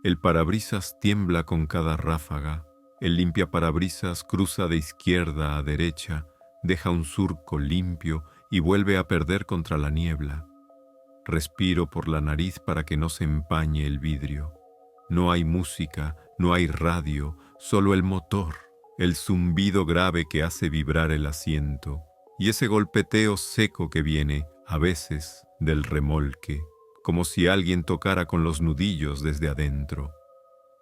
El parabrisas tiembla con cada ráfaga. El limpiaparabrisas cruza de izquierda a derecha, deja un surco limpio y vuelve a perder contra la niebla. Respiro por la nariz para que no se empañe el vidrio. No hay música, no hay radio, solo el motor, el zumbido grave que hace vibrar el asiento y ese golpeteo seco que viene, a veces, del remolque, como si alguien tocara con los nudillos desde adentro.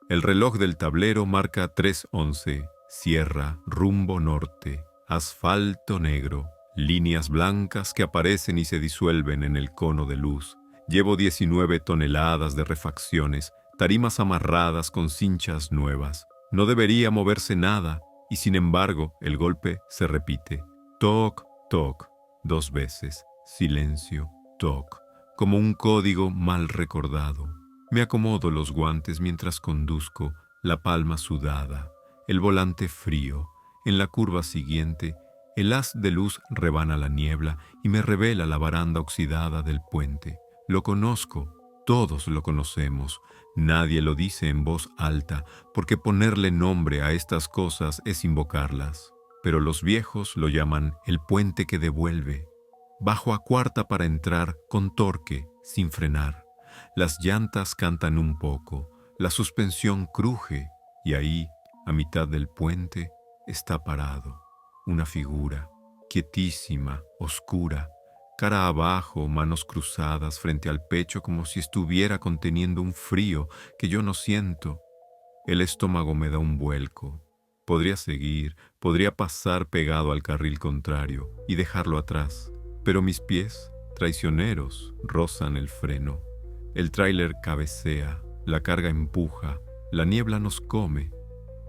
El reloj del tablero marca 3:11, sierra, rumbo norte, asfalto negro, líneas blancas que aparecen y se disuelven en el cono de luz. Llevo 19 toneladas de refacciones, tarimas amarradas con cinchas nuevas. No debería moverse nada, y sin embargo el golpe se repite. Toc, toc, 2 veces. Silencio, toc, como un código mal recordado. Me acomodo los guantes mientras conduzco, la palma sudada, el volante frío. En la curva siguiente, el haz de luz rebana la niebla y me revela la baranda oxidada del puente. Lo conozco, todos lo conocemos. Nadie lo dice en voz alta, porque ponerle nombre a estas cosas es invocarlas. Pero los viejos lo llaman el puente que devuelve. Bajo a cuarta para entrar con torque, sin frenar. Las llantas cantan un poco, la suspensión cruje y ahí, a mitad del puente, está parado. Una figura, quietísima, oscura, cara abajo, manos cruzadas frente al pecho como si estuviera conteniendo un frío que yo no siento. El estómago me da un vuelco. Podría seguir, podría pasar pegado al carril contrario y dejarlo atrás, pero mis pies, traicioneros, rozan el freno. El tráiler cabecea, la carga empuja, la niebla nos come.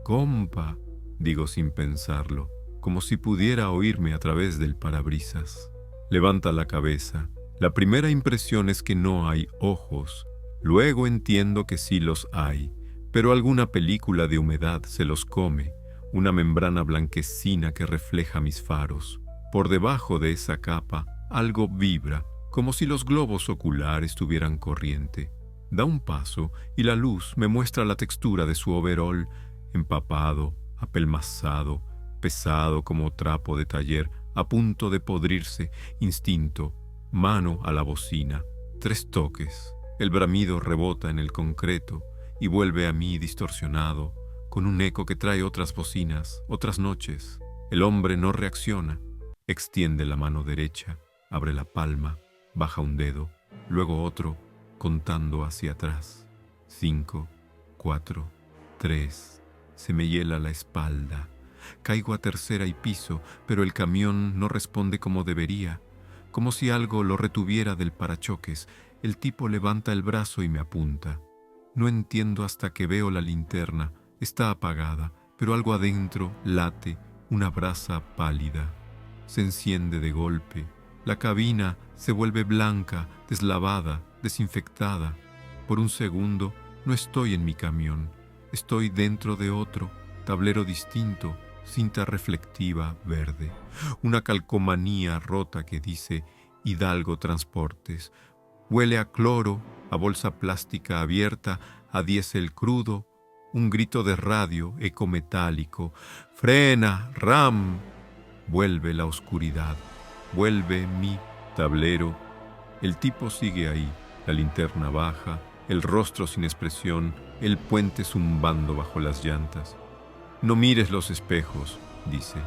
«Compa», digo sin pensarlo, como si pudiera oírme a través del parabrisas. Levanta la cabeza. La primera impresión es que no hay ojos. Luego entiendo que sí los hay, pero alguna película de humedad se los come, una membrana blanquecina que refleja mis faros. Por debajo de esa capa, algo vibra, como si los globos oculares tuvieran corriente. Da un paso y la luz me muestra la textura de su overol, empapado, apelmazado, pesado como trapo de taller, a punto de podrirse. Instinto, mano a la bocina. 3 toques. El bramido rebota en el concreto y vuelve a mí distorsionado, con un eco que trae otras bocinas, otras noches. El hombre no reacciona. Extiende la mano derecha, abre la palma, baja un dedo, luego otro, contando hacia atrás. 5, 4, 3. Se me hiela la espalda. Caigo a tercera y piso, pero el camión no responde como debería, como si algo lo retuviera del parachoques. El tipo levanta el brazo y me apunta. No entiendo hasta que veo la linterna. Está apagada, pero algo adentro late, una brasa pálida. Se enciende de golpe. La cabina se vuelve blanca, deslavada, desinfectada. Por un segundo no estoy en mi camión. Estoy dentro de otro, tablero distinto, cinta reflectiva verde. Una calcomanía rota que dice Hidalgo Transportes. Huele a cloro, a bolsa plástica abierta, a diésel crudo. Un grito de radio, eco metálico. ¡Frena! ¡Ram! Vuelve la oscuridad. Vuelve mi tablero. El tipo sigue ahí, la linterna baja, el rostro sin expresión, el puente zumbando bajo las llantas. «No mires los espejos», dice.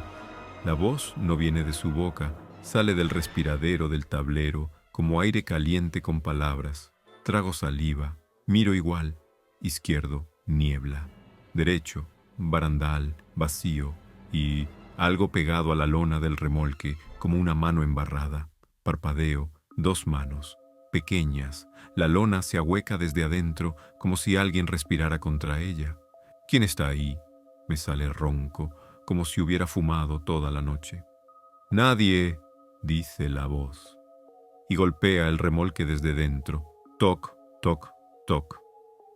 La voz no viene de su boca, sale del respiradero del tablero, como aire caliente con palabras. Trago saliva, miro igual. Izquierdo, niebla. Derecho, barandal, vacío y algo pegado a la lona del remolque, como una mano embarrada. Parpadeo, 2 manos, pequeñas. La lona se ahueca desde adentro, como si alguien respirara contra ella. ¿Quién está ahí? Me sale ronco, como si hubiera fumado toda la noche. «Nadie», dice la voz. Y golpea el remolque desde dentro. Toc, toc, toc.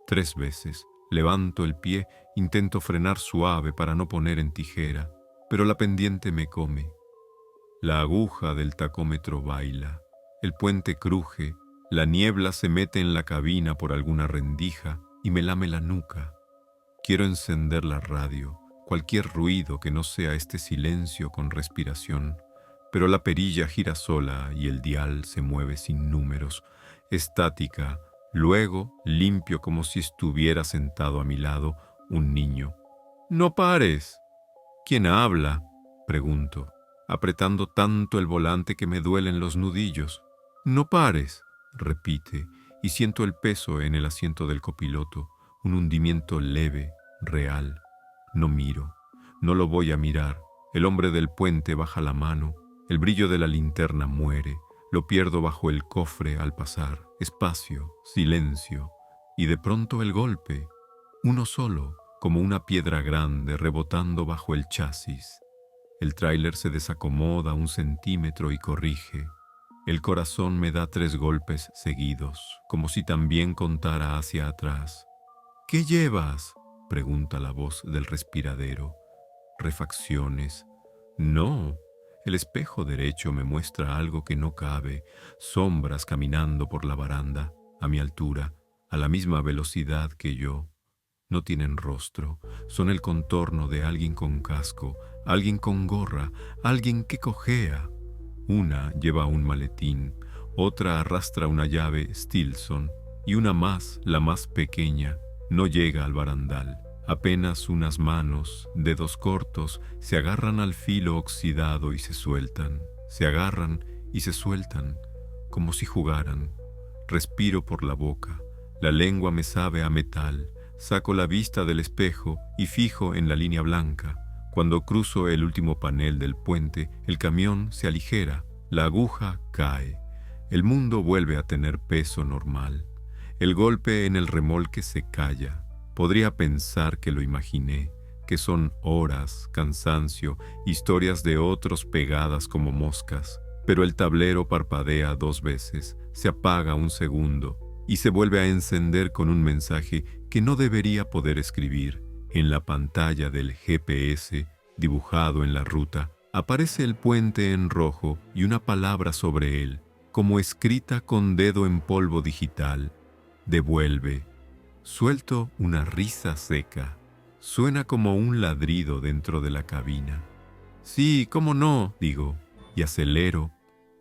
3 veces. Levanto el pie, intento frenar suave para no poner en tijera, pero la pendiente me come. La aguja del tacómetro baila. El puente cruje. La niebla se mete en la cabina por alguna rendija y me lame la nuca. Quiero encender la radio, cualquier ruido que no sea este silencio con respiración, pero la perilla gira sola y el dial se mueve sin números, estática, luego limpio como si estuviera sentado a mi lado un niño. ¡No pares! ¿Quién habla?, pregunto, apretando tanto el volante que me duelen los nudillos. «No pares», repite, y siento el peso en el asiento del copiloto, un hundimiento leve, real. No miro, no lo voy a mirar. El hombre del puente baja la mano, el brillo de la linterna muere, lo pierdo bajo el cofre al pasar. Espacio, silencio, y de pronto el golpe, uno solo, como una piedra grande rebotando bajo el chasis. El tráiler se desacomoda 1 centímetro y corrige. El corazón me da 3 golpes seguidos, como si también contara hacia atrás. «¿Qué llevas?», pregunta la voz del respiradero. «Refacciones». «No». El espejo derecho me muestra algo que no cabe, sombras caminando por la baranda, a mi altura, a la misma velocidad que yo. No tienen rostro, son el contorno de alguien con casco, alguien con gorra, alguien que cojea. Una lleva un maletín, otra arrastra una llave Stilson y una más, la más pequeña, no llega al barandal. Apenas unas manos, dedos cortos, se agarran al filo oxidado y se sueltan. Se agarran y se sueltan, como si jugaran. Respiro por la boca, la lengua me sabe a metal. Saco la vista del espejo y fijo en la línea blanca. Cuando cruzo el último panel del puente, el camión se aligera, la aguja cae. El mundo vuelve a tener peso normal. El golpe en el remolque se calla. Podría pensar que lo imaginé, que son horas, cansancio, historias de otros pegadas como moscas. Pero el tablero parpadea 2 veces, se apaga 1 segundo y se vuelve a encender con un mensaje que no debería poder escribir. En la pantalla del GPS, dibujado en la ruta, aparece el puente en rojo y una palabra sobre él, como escrita con dedo en polvo digital: «Devuelve». Suelto una risa seca. Suena como un ladrido dentro de la cabina. «Sí, cómo no», digo, y acelero.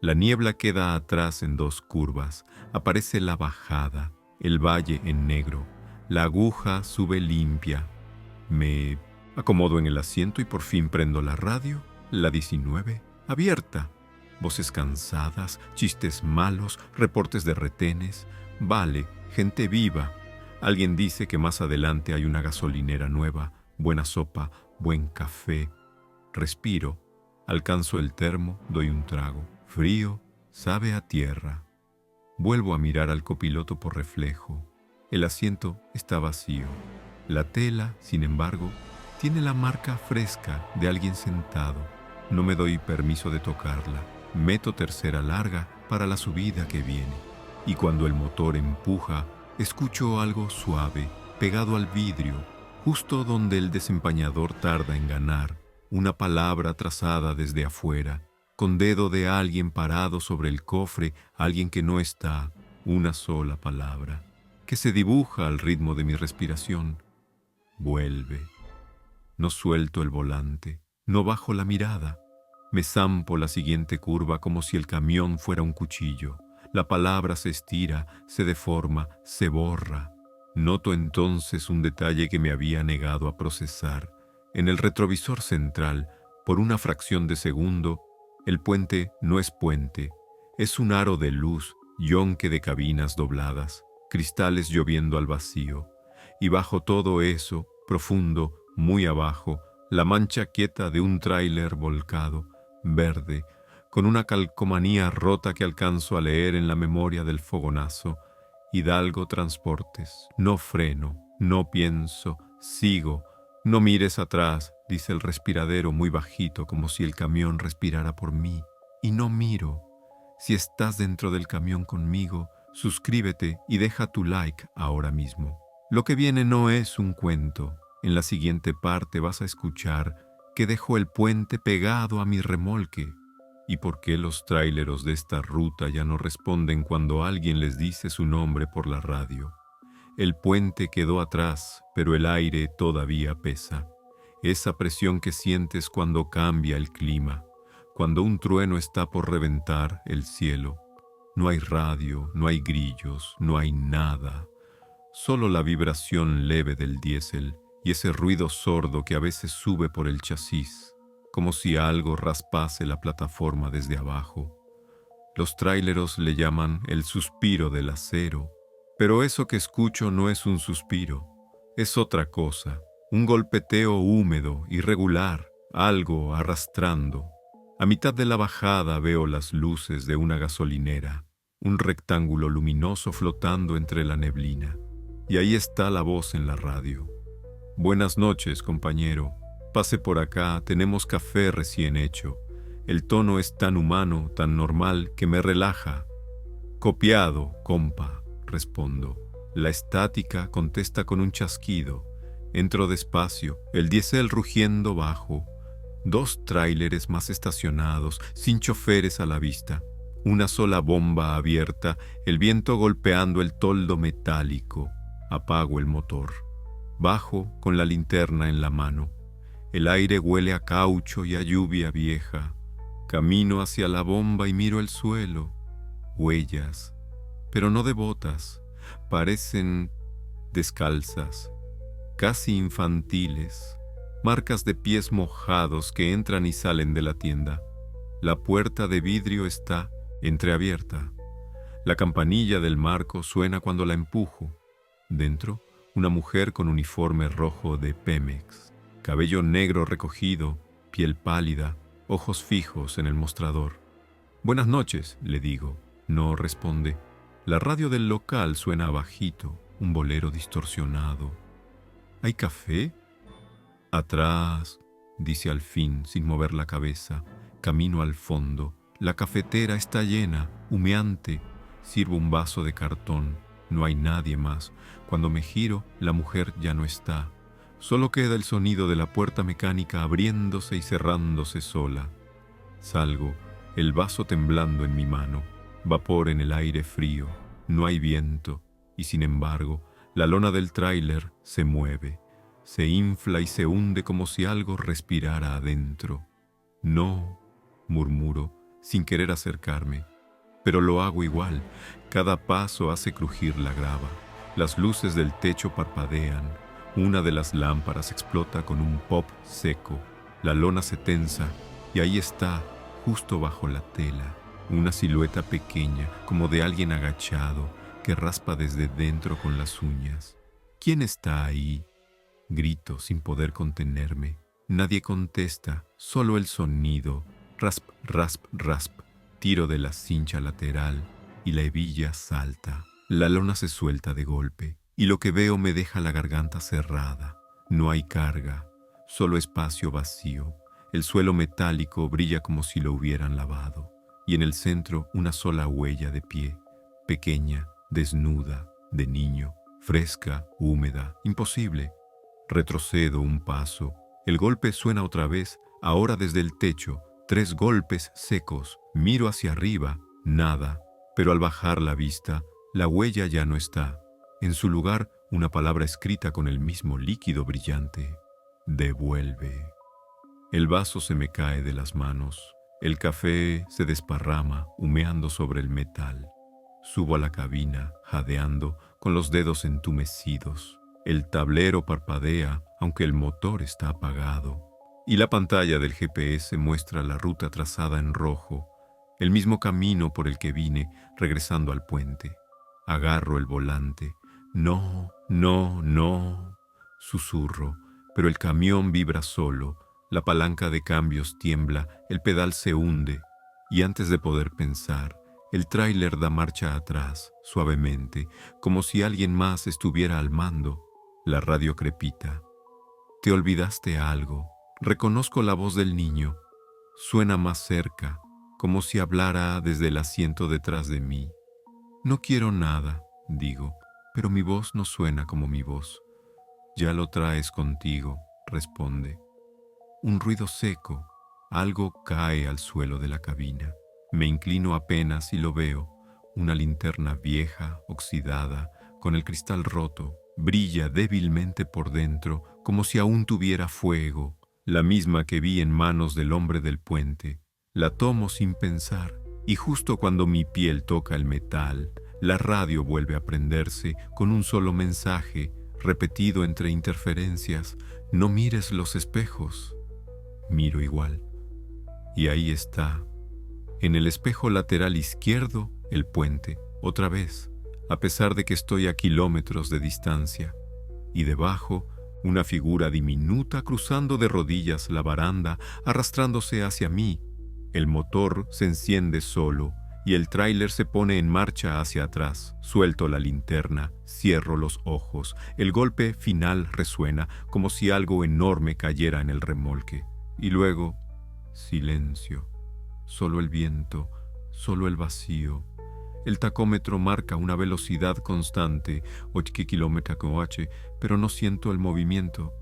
La niebla queda atrás en 2 curvas. Aparece la bajada, el valle en negro. La aguja sube limpia. Me acomodo en el asiento y por fin prendo la radio, la 19, abierta. Voces cansadas, chistes malos, reportes de retenes. Vale, gente viva. Alguien dice que más adelante hay una gasolinera nueva, buena sopa, buen café. Respiro, alcanzo el termo, doy un trago. Frío, sabe a tierra. Vuelvo a mirar al copiloto por reflejo. El asiento está vacío. La tela, sin embargo, tiene la marca fresca de alguien sentado. No me doy permiso de tocarla. Meto tercera larga para la subida que viene. Y cuando el motor empuja, escucho algo suave, pegado al vidrio, justo donde el desempañador tarda en ganar, una palabra trazada desde afuera, con dedo de alguien parado sobre el cofre, alguien que no está, una sola palabra, que se dibuja al ritmo de mi respiración. Vuelve. No suelto el volante, no bajo la mirada. Me zampo la siguiente curva como si el camión fuera un cuchillo. La palabra se estira, se deforma, se borra. Noto entonces un detalle que me había negado a procesar. En el retrovisor central, por una fracción de segundo, el puente no es puente, es un aro de luz, yonque de cabinas dobladas, cristales lloviendo al vacío. Y bajo todo eso, profundo, muy abajo, la mancha quieta de un tráiler volcado, verde, con una calcomanía rota que alcanzo a leer en la memoria del fogonazo. Hidalgo Transportes. No freno, no pienso, sigo. No mires atrás, dice el respiradero muy bajito, como si el camión respirara por mí. Y no miro. Si estás dentro del camión conmigo, suscríbete y deja tu like ahora mismo. Lo que viene no es un cuento. En la siguiente parte vas a escuchar que dejo el puente pegado a mi remolque. ¿Y por qué los tráileros de esta ruta ya no responden cuando alguien les dice su nombre por la radio? El puente quedó atrás, pero el aire todavía pesa. Esa presión que sientes cuando cambia el clima, cuando un trueno está por reventar el cielo. No hay radio, no hay grillos, no hay nada. Solo la vibración leve del diésel y ese ruido sordo que a veces sube por el chasis, como si algo raspase la plataforma desde abajo. Los tráileros le llaman el suspiro del acero, pero eso que escucho no es un suspiro, es otra cosa, un golpeteo húmedo, irregular, algo arrastrando. A mitad de la bajada veo las luces de una gasolinera, un rectángulo luminoso flotando entre la neblina. Y ahí está la voz en la radio. Buenas noches, compañero. Pase por acá, tenemos café recién hecho. El tono es tan humano, tan normal, que me relaja. Copiado, compa, respondo. La estática contesta con un chasquido. Entro despacio, el diésel rugiendo bajo. 2 tráileres más estacionados, sin choferes a la vista. Una sola bomba abierta, el viento golpeando el toldo metálico. Apago el motor. Bajo con la linterna en la mano. El aire huele a caucho y a lluvia vieja. Camino hacia la bomba y miro el suelo. Huellas, pero no de botas. Parecen descalzas, casi infantiles. Marcas de pies mojados que entran y salen de la tienda. La puerta de vidrio está entreabierta. La campanilla del marco suena cuando la empujo. Dentro, una mujer con uniforme rojo de Pemex, cabello negro recogido, piel pálida, ojos fijos en el mostrador. Buenas noches, le digo. No responde. La radio del local suena bajito, un bolero distorsionado. ¿Hay café? Atrás, dice al fin, sin mover la cabeza. Camino al fondo. La cafetera está llena, humeante. Sirvo un vaso de cartón. No hay nadie más. Cuando me giro, la mujer ya no está. Solo queda el sonido de la puerta mecánica abriéndose y cerrándose sola. Salgo, el vaso temblando en mi mano. Vapor en el aire frío. No hay viento. Y sin embargo, la lona del tráiler se mueve. Se infla y se hunde como si algo respirara adentro. No, murmuro, sin querer acercarme. Pero lo hago igual. Cada paso hace crujir la grava. Las luces del techo parpadean. Una de las lámparas explota con un pop seco. La lona se tensa y ahí está, justo bajo la tela, una silueta pequeña, como de alguien agachado, que raspa desde dentro con las uñas. ¿Quién está ahí? Grito sin poder contenerme. Nadie contesta, solo el sonido. Rasp, rasp, rasp. Tiro de la cincha lateral y la hebilla salta. La lona se suelta de golpe y lo que veo me deja la garganta cerrada. No hay carga, solo espacio vacío. El suelo metálico brilla como si lo hubieran lavado y en el centro una sola huella de pie, pequeña, desnuda, de niño, fresca, húmeda, imposible. Retrocedo un paso. El golpe suena otra vez, ahora desde el techo. 3 golpes secos. Miro hacia arriba, nada. Pero al bajar la vista, la huella ya no está. En su lugar, una palabra escrita con el mismo líquido brillante. Devuelve. El vaso se me cae de las manos. El café se desparrama, humeando sobre el metal. Subo a la cabina, jadeando, con los dedos entumecidos. El tablero parpadea, aunque el motor está apagado. Y la pantalla del GPS muestra la ruta trazada en rojo, el mismo camino por el que vine, regresando al puente. Agarro el volante. No, no, no, susurro, pero el camión vibra solo, la palanca de cambios tiembla, el pedal se hunde, y antes de poder pensar, el tráiler da marcha atrás, suavemente, como si alguien más estuviera al mando. La radio crepita. Te olvidaste algo. Reconozco la voz del niño. Suena más cerca, como si hablara desde el asiento detrás de mí. No quiero nada, digo, pero mi voz no suena como mi voz. Ya lo traes contigo, responde. Un ruido seco, algo cae al suelo de la cabina. Me inclino apenas y lo veo, una linterna vieja, oxidada, con el cristal roto. Brilla débilmente por dentro, como si aún tuviera fuego, la misma que vi en manos del hombre del puente. La tomo sin pensar, y justo cuando mi piel toca el metal, la radio vuelve a prenderse con un solo mensaje, repetido entre interferencias: no mires los espejos. Miro igual. Y ahí está, en el espejo lateral izquierdo, el puente, otra vez, a pesar de que estoy a kilómetros de distancia. Y debajo, una figura diminuta cruzando de rodillas la baranda, arrastrándose hacia mí. El motor se enciende solo y el tráiler se pone en marcha hacia atrás. Suelto la linterna, cierro los ojos. El golpe final resuena como si algo enorme cayera en el remolque. Y luego, silencio. Solo el viento, solo el vacío. El tacómetro marca una velocidad constante, 8 km/h, pero no siento el movimiento.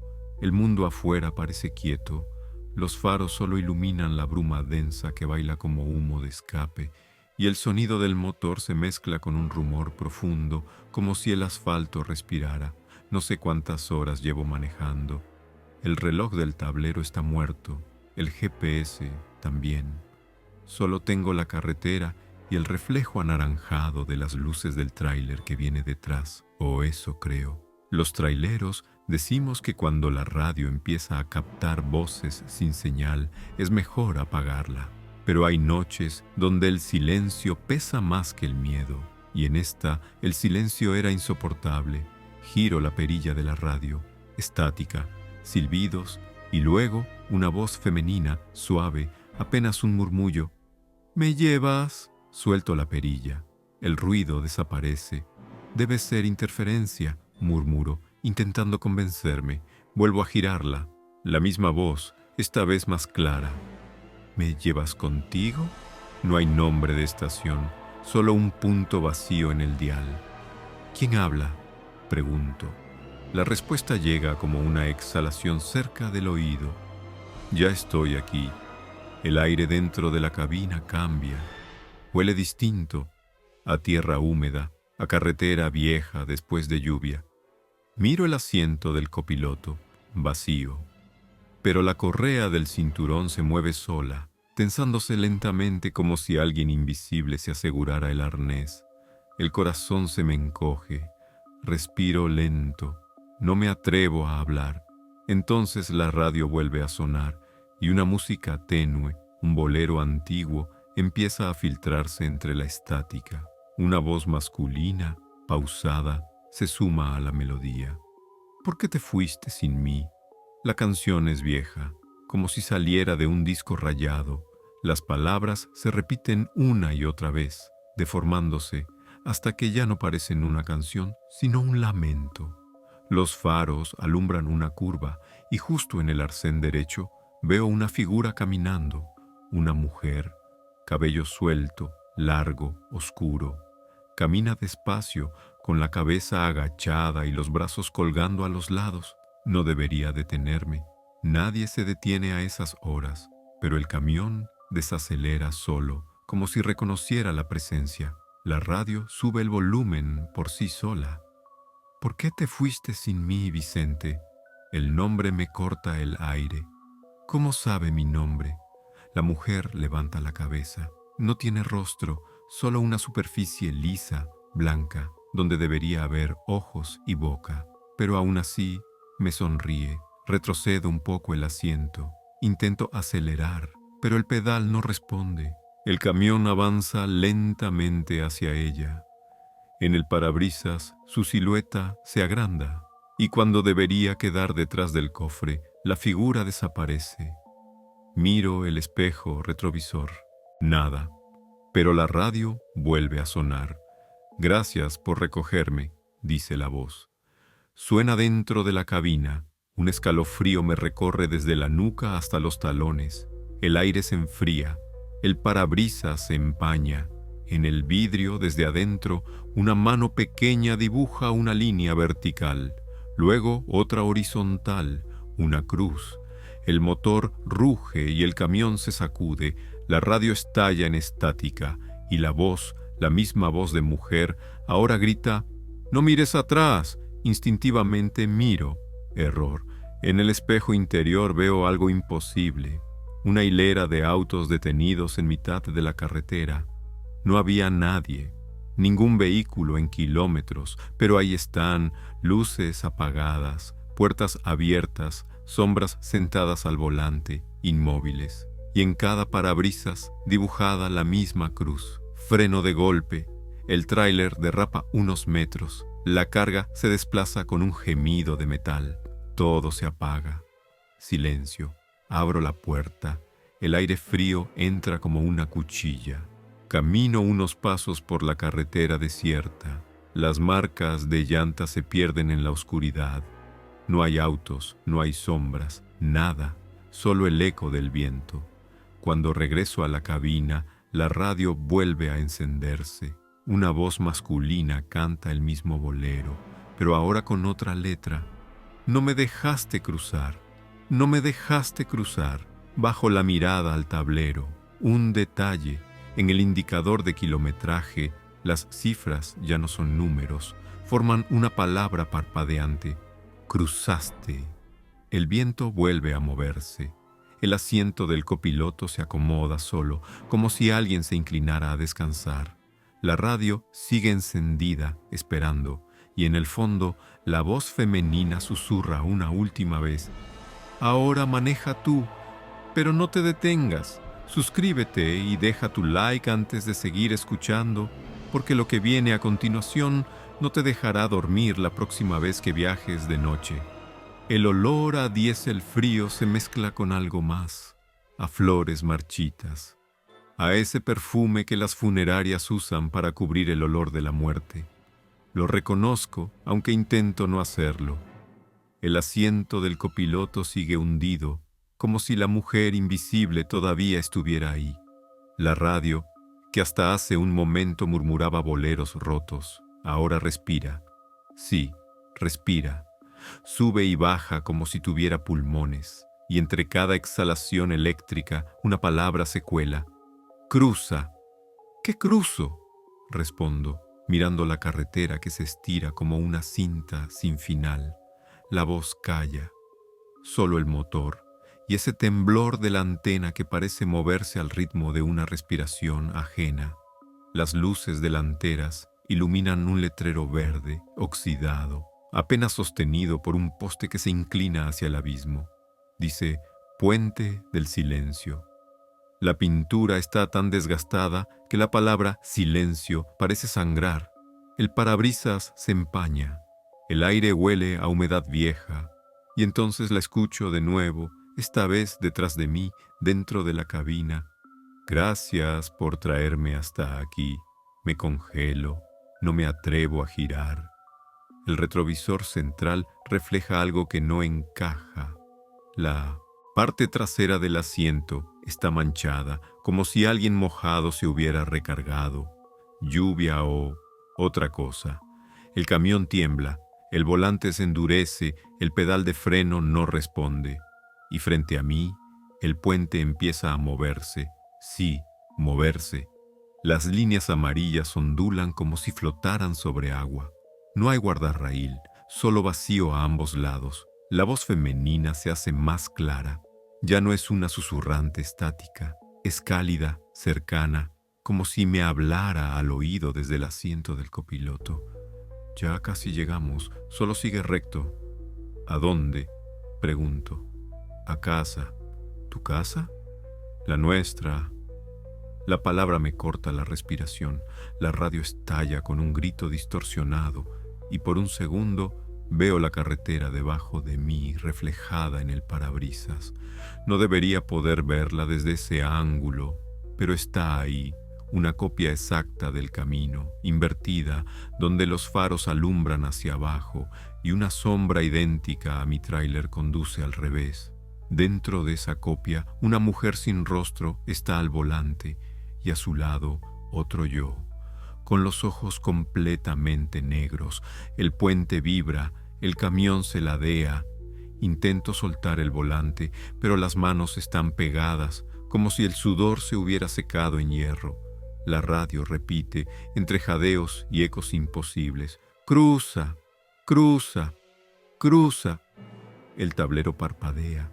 El mundo afuera parece quieto. Los faros solo iluminan la bruma densa que baila como humo de escape, y el sonido del motor se mezcla con un rumor profundo, como si el asfalto respirara. No sé cuántas horas llevo manejando. El reloj del tablero está muerto, el GPS también. Solo tengo la carretera y el reflejo anaranjado de las luces del tráiler que viene detrás, o eso creo. Los traileros decimos que cuando la radio empieza a captar voces sin señal, es mejor apagarla. Pero hay noches donde el silencio pesa más que el miedo, y en esta el silencio era insoportable. Giro la perilla de la radio, estática, silbidos, y luego una voz femenina, suave, apenas un murmullo. ¿Me llevas? Suelto la perilla. El ruido desaparece. Debe ser interferencia, murmuro, intentando convencerme. Vuelvo a girarla. La misma voz, esta vez más clara. ¿Me llevas contigo? No hay nombre de estación, solo un punto vacío en el dial. ¿Quién habla?, pregunto. La respuesta llega como una exhalación cerca del oído. Ya estoy aquí. El aire dentro de la cabina cambia. Huele distinto, a tierra húmeda, a carretera vieja después de lluvia. Miro el asiento del copiloto, vacío. Pero la correa del cinturón se mueve sola, tensándose lentamente como si alguien invisible se asegurara el arnés. El corazón se me encoge. Respiro lento. No me atrevo a hablar. Entonces la radio vuelve a sonar y una música tenue, un bolero antiguo, empieza a filtrarse entre la estática. Una voz masculina, pausada, se suma a la melodía. ¿Por qué te fuiste sin mí? La canción es vieja, como si saliera de un disco rayado. Las palabras se repiten una y otra vez, deformándose, hasta que ya no parecen una canción, sino un lamento. Los faros alumbran una curva y justo en el arcén derecho veo una figura caminando, una mujer, cabello suelto, largo, oscuro. Camina despacio, con la cabeza agachada y los brazos colgando a los lados. No debería detenerme. Nadie se detiene a esas horas, pero el camión desacelera solo, como si reconociera la presencia. La radio sube el volumen por sí sola. ¿Por qué te fuiste sin mí, Vicente? El nombre me corta el aire. ¿Cómo sabe mi nombre? La mujer levanta la cabeza. No tiene rostro, solo una superficie lisa, blanca, donde debería haber ojos y boca. Pero aún así, me sonríe. Retrocedo un poco el asiento. Intento acelerar, pero el pedal no responde. El camión avanza lentamente hacia ella. En el parabrisas, su silueta se agranda, y cuando debería quedar detrás del cofre, la figura desaparece. Miro el espejo retrovisor. Nada. Pero la radio vuelve a sonar. «Gracias por recogerme», dice la voz. Suena dentro de la cabina. Un escalofrío me recorre desde la nuca hasta los talones. El aire se enfría. El parabrisas se empaña. En el vidrio, desde adentro, una mano pequeña dibuja una línea vertical. Luego otra horizontal, una cruz. El motor ruge y el camión se sacude. La radio estalla en estática y la voz, la misma voz de mujer, ahora grita: No mires atrás. Instintivamente miro. Error. En el espejo interior veo algo imposible. Una hilera de autos detenidos en mitad de la carretera. No había nadie, ningún vehículo en kilómetros, pero ahí están, luces apagadas, puertas abiertas, sombras sentadas al volante, inmóviles. Y en cada parabrisas dibujada la misma cruz. Freno de golpe. El tráiler derrapa unos metros. La carga se desplaza con un gemido de metal. Todo se apaga. Silencio. Abro la puerta. El aire frío entra como una cuchilla. Camino unos pasos por la carretera desierta. Las marcas de llantas se pierden en la oscuridad. No hay autos, no hay sombras, nada, solo el eco del viento. Cuando regreso a la cabina, la radio vuelve a encenderse. Una voz masculina canta el mismo bolero, pero ahora con otra letra. No me dejaste cruzar, no me dejaste cruzar. Bajo la mirada al tablero, un detalle. En el indicador de kilometraje, las cifras ya no son números, forman una palabra parpadeante. Cruzaste. El viento vuelve a moverse. El asiento del copiloto se acomoda solo, como si alguien se inclinara a descansar. La radio sigue encendida, esperando, y en el fondo la voz femenina susurra una última vez. Ahora maneja tú, pero no te detengas. Suscríbete y deja tu like antes de seguir escuchando, porque lo que viene a continuación no te dejará dormir la próxima vez que viajes de noche. El olor a diésel frío se mezcla con algo más, a flores marchitas, a ese perfume que las funerarias usan para cubrir el olor de la muerte. Lo reconozco, aunque intento no hacerlo. El asiento del copiloto sigue hundido, como si la mujer invisible todavía estuviera ahí. La radio, que hasta hace un momento murmuraba boleros rotos, ahora respira. Sí, respira. Sube y baja como si tuviera pulmones, y entre cada exhalación eléctrica una palabra se cuela. Cruza. ¿Qué cruzo? Respondo, mirando la carretera que se estira como una cinta sin final. La voz calla. Solo el motor y ese temblor de la antena que parece moverse al ritmo de una respiración ajena. Las luces delanteras iluminan un letrero verde, oxidado, apenas sostenido por un poste que se inclina hacia el abismo. Dice, Puente del Silencio. La pintura está tan desgastada que la palabra silencio parece sangrar. El parabrisas se empaña. El aire huele a humedad vieja. Y entonces la escucho de nuevo, esta vez detrás de mí, dentro de la cabina. Gracias por traerme hasta aquí. Me congelo. No me atrevo a girar. El retrovisor central refleja algo que no encaja. La parte trasera del asiento está manchada, como si alguien mojado se hubiera recargado. Lluvia o otra cosa. El camión tiembla, el volante se endurece, el pedal de freno no responde. Y frente a mí, el puente empieza a moverse. Sí, moverse. Las líneas amarillas ondulan como si flotaran sobre agua. No hay guardarraíl, solo vacío a ambos lados. La voz femenina se hace más clara. Ya no es una susurrante estática, es cálida, cercana, como si me hablara al oído desde el asiento del copiloto. Ya casi llegamos, solo sigue recto. ¿A dónde? Pregunto. A casa. ¿Tu casa? La nuestra. La palabra me corta la respiración, la radio estalla con un grito distorsionado y por un segundo veo la carretera debajo de mí reflejada en el parabrisas. No debería poder verla desde ese ángulo, pero está ahí, una copia exacta del camino, invertida, donde los faros alumbran hacia abajo y una sombra idéntica a mi tráiler conduce al revés. Dentro de esa copia, una mujer sin rostro está al volante y a su lado otro yo. Con los ojos completamente negros, el puente vibra, el camión se ladea. Intento soltar el volante, pero las manos están pegadas, como si el sudor se hubiera secado en hierro. La radio repite, entre jadeos y ecos imposibles, Cruza, cruza, cruza. El tablero parpadea.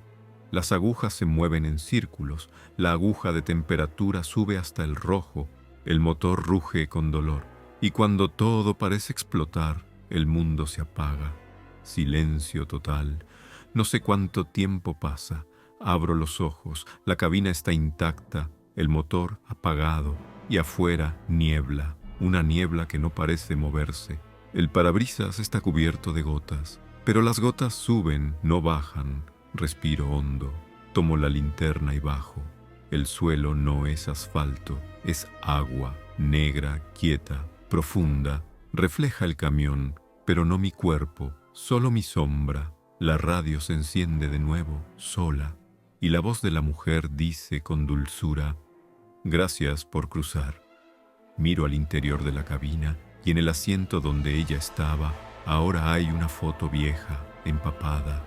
Las agujas se mueven en círculos. La aguja de temperatura sube hasta el rojo. El motor ruge con dolor. Y cuando todo parece explotar, el mundo se apaga. Silencio total. No sé cuánto tiempo pasa. Abro los ojos. La cabina está intacta. El motor apagado. Y afuera niebla. Una niebla que no parece moverse. El parabrisas está cubierto de gotas. Pero las gotas suben, no bajan. Respiro hondo. Tomo la linterna y bajo. El suelo no es asfalto. Es agua. Negra, quieta, profunda. Refleja el camión, pero no mi cuerpo. Solo mi sombra. La radio se enciende de nuevo, sola. Y la voz de la mujer dice con dulzura: gracias por cruzar. Miro al interior de la cabina y en el asiento donde ella estaba, ahora hay una foto vieja, empapada.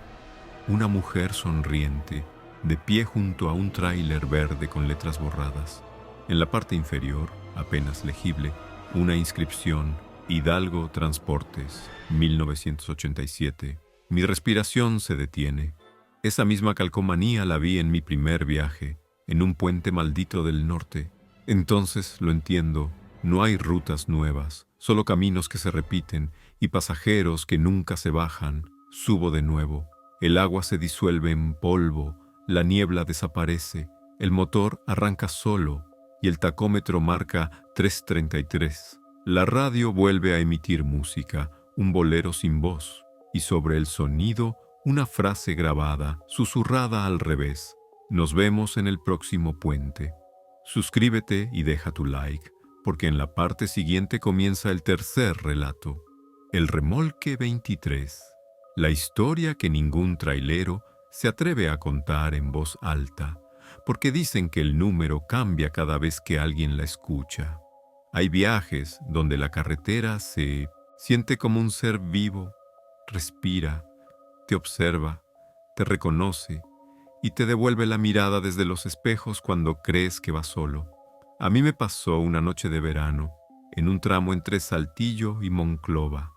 Una mujer sonriente, de pie junto a un tráiler verde con letras borradas. En la parte inferior, apenas legible, una inscripción: Hidalgo Transportes, 1987. Mi respiración se detiene. Esa misma calcomanía la vi en mi primer viaje, en un puente maldito del norte. Entonces lo entiendo, no hay rutas nuevas, solo caminos que se repiten y pasajeros que nunca se bajan. Subo de nuevo. El agua se disuelve en polvo, la niebla desaparece, el motor arranca solo y el tacómetro marca 3:33. La radio vuelve a emitir música, un bolero sin voz, y sobre el sonido una frase grabada, susurrada al revés: nos vemos en el próximo puente. Suscríbete y deja tu like, porque en la parte siguiente comienza el tercer relato, El remolque 23. La historia que ningún trailero se atreve a contar en voz alta, porque dicen que el número cambia cada vez que alguien la escucha. Hay viajes donde la carretera se siente como un ser vivo, respira, te observa, te reconoce y te devuelve la mirada desde los espejos cuando crees que vas solo. A mí me pasó una noche de verano, en un tramo entre Saltillo y Monclova.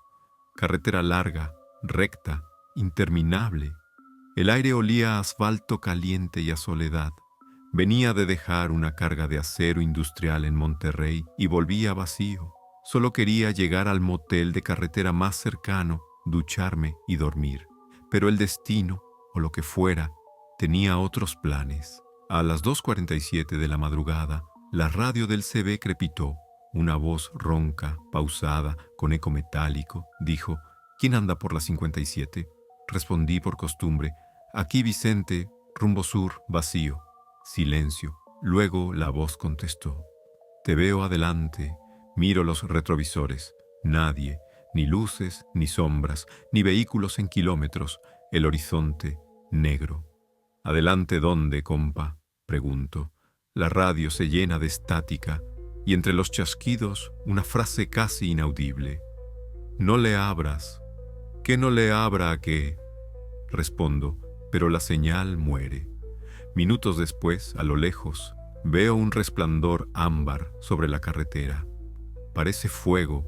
Carretera larga, recta, interminable. El aire olía a asfalto caliente y a soledad. Venía de dejar una carga de acero industrial en Monterrey y volvía vacío. Solo quería llegar al motel de carretera más cercano, ducharme y dormir. Pero el destino, o lo que fuera, tenía otros planes. A las 2:47 de la madrugada, la radio del CB crepitó. Una voz ronca, pausada, con eco metálico, dijo: ¿quién anda por la 57? Respondí por costumbre: aquí Vicente, rumbo sur, vacío. Silencio. Luego la voz contestó: te veo adelante. Miro los retrovisores. Nadie, ni luces, ni sombras, ni vehículos en kilómetros. El horizonte, negro. ¿Adelante dónde, compa?, pregunto. La radio se llena de estática y entre los chasquidos una frase casi inaudible. No le abras. ¿Qué no le abra a qué? Respondo, pero la señal muere. Minutos después, a lo lejos, veo un resplandor ámbar sobre la carretera. Parece fuego.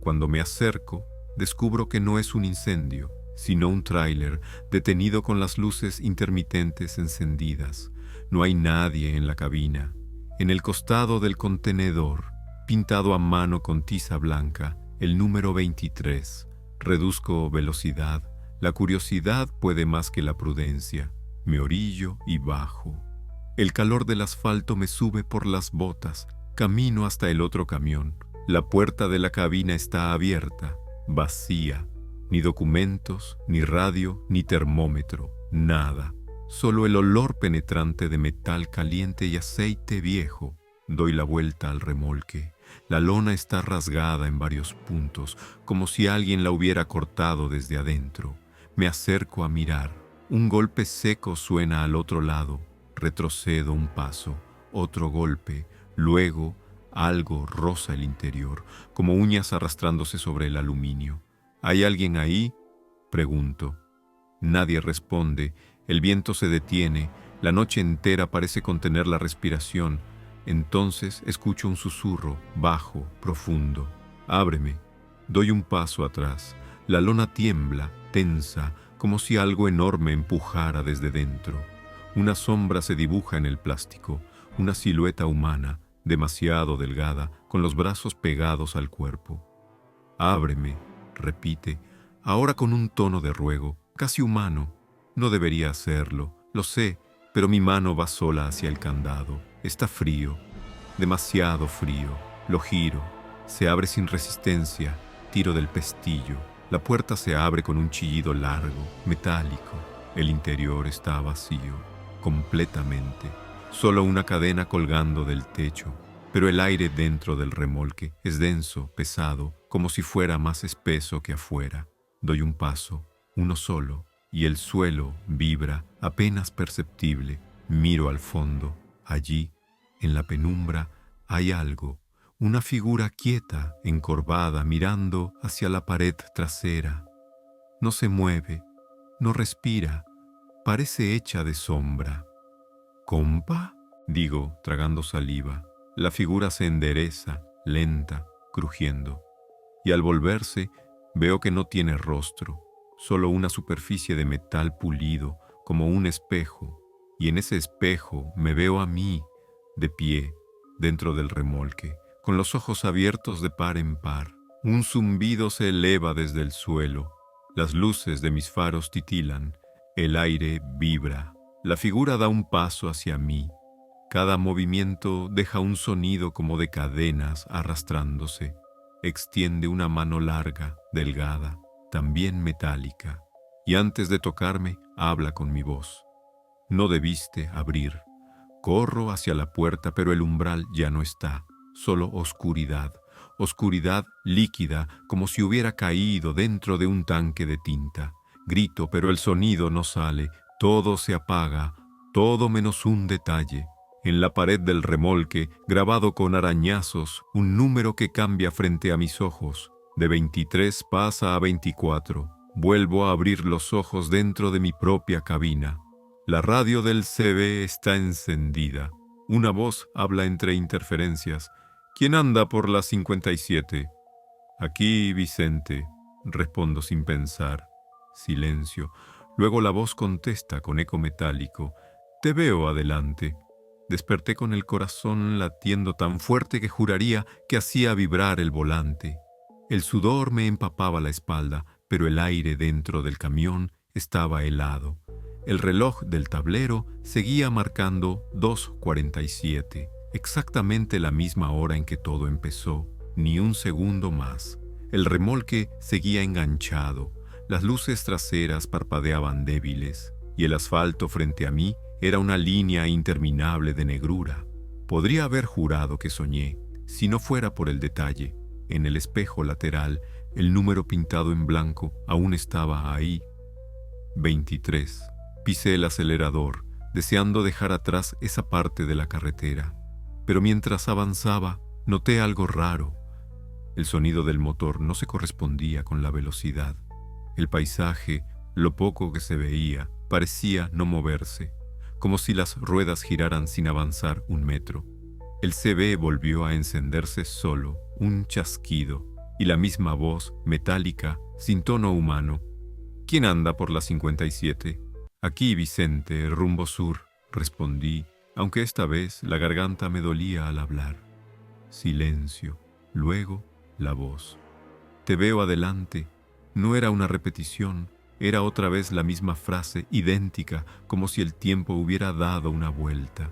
Cuando me acerco, descubro que no es un incendio, sino un tráiler detenido con las luces intermitentes encendidas. No hay nadie en la cabina. En el costado del contenedor, pintado a mano con tiza blanca, el número 23. Reduzco velocidad. La curiosidad puede más que la prudencia. Me orillo y bajo. El calor del asfalto me sube por las botas. Camino hasta el otro camión. La puerta de la cabina está abierta, vacía. Ni documentos, ni radio, ni termómetro. Nada. Solo el olor penetrante de metal caliente y aceite viejo. Doy la vuelta al remolque. La lona está rasgada en varios puntos, como si alguien la hubiera cortado desde adentro. Me acerco a mirar. Un golpe seco suena al otro lado. Retrocedo un paso. Otro golpe. Luego, algo roza el interior, como uñas arrastrándose sobre el aluminio. ¿Hay alguien ahí?, pregunto. Nadie responde. El viento se detiene. La noche entera parece contener la respiración. Entonces escucho un susurro, bajo, profundo. Ábreme. Doy un paso atrás. La lona tiembla, tensa, como si algo enorme empujara desde dentro. Una sombra se dibuja en el plástico, una silueta humana, demasiado delgada, con los brazos pegados al cuerpo. Ábreme, repite, ahora con un tono de ruego, casi humano. No debería hacerlo, lo sé, pero mi mano va sola hacia el candado. Está frío, demasiado frío. Lo giro, se abre sin resistencia, tiro del pestillo. La puerta se abre con un chillido largo, metálico. El interior está vacío, completamente. Solo una cadena colgando del techo. Pero el aire dentro del remolque es denso, pesado, como si fuera más espeso que afuera. Doy un paso, uno solo, y el suelo vibra, apenas perceptible. Miro al fondo. Allí, en la penumbra, hay algo. Una figura quieta, encorvada, mirando hacia la pared trasera. No se mueve, no respira, parece hecha de sombra. ¿Compa?, digo, tragando saliva. La figura se endereza, lenta, crujiendo. Y al volverse, veo que no tiene rostro, solo una superficie de metal pulido, como un espejo. Y en ese espejo me veo a mí, de pie, dentro del remolque, con los ojos abiertos de par en par. Un zumbido se eleva desde el suelo. Las luces de mis faros titilan. El aire vibra. La figura da un paso hacia mí. Cada movimiento deja un sonido como de cadenas arrastrándose. Extiende una mano larga, delgada, también metálica. Y antes de tocarme, habla con mi voz. No debiste abrir. Corro hacia la puerta, pero el umbral ya no está. Solo oscuridad. Oscuridad líquida, como si hubiera caído dentro de un tanque de tinta. Grito, pero el sonido no sale. Todo se apaga, todo menos un detalle. En la pared del remolque, grabado con arañazos, un número que cambia frente a mis ojos. De 23 pasa a 24. Vuelvo a abrir los ojos dentro de mi propia cabina. La radio del CB está encendida. Una voz habla entre interferencias. ¿Quién anda por la 57? Aquí, Vicente, respondo sin pensar. Silencio. Luego la voz contesta con eco metálico. Te veo adelante. Desperté con el corazón latiendo tan fuerte que juraría que hacía vibrar el volante. El sudor me empapaba la espalda, pero el aire dentro del camión estaba helado. El reloj del tablero seguía marcando 2:47, exactamente la misma hora en que todo empezó, ni un segundo más. El remolque seguía enganchado, las luces traseras parpadeaban débiles, y el asfalto frente a mí era una línea interminable de negrura. Podría haber jurado que soñé, si no fuera por el detalle. En el espejo lateral, el número pintado en blanco aún estaba ahí. 23. Pisé el acelerador, deseando dejar atrás esa parte de la carretera. Pero mientras avanzaba, noté algo raro. El sonido del motor no se correspondía con la velocidad. El paisaje, lo poco que se veía, parecía no moverse, como si las ruedas giraran sin avanzar un metro. El CB volvió a encenderse solo, un chasquido, y la misma voz, metálica, sin tono humano. ¿Quién anda por la 57? Aquí, Vicente, rumbo sur, respondí, aunque esta vez la garganta me dolía al hablar. Silencio, luego la voz. Te veo adelante. No era una repetición, era otra vez la misma frase, idéntica, como si el tiempo hubiera dado una vuelta.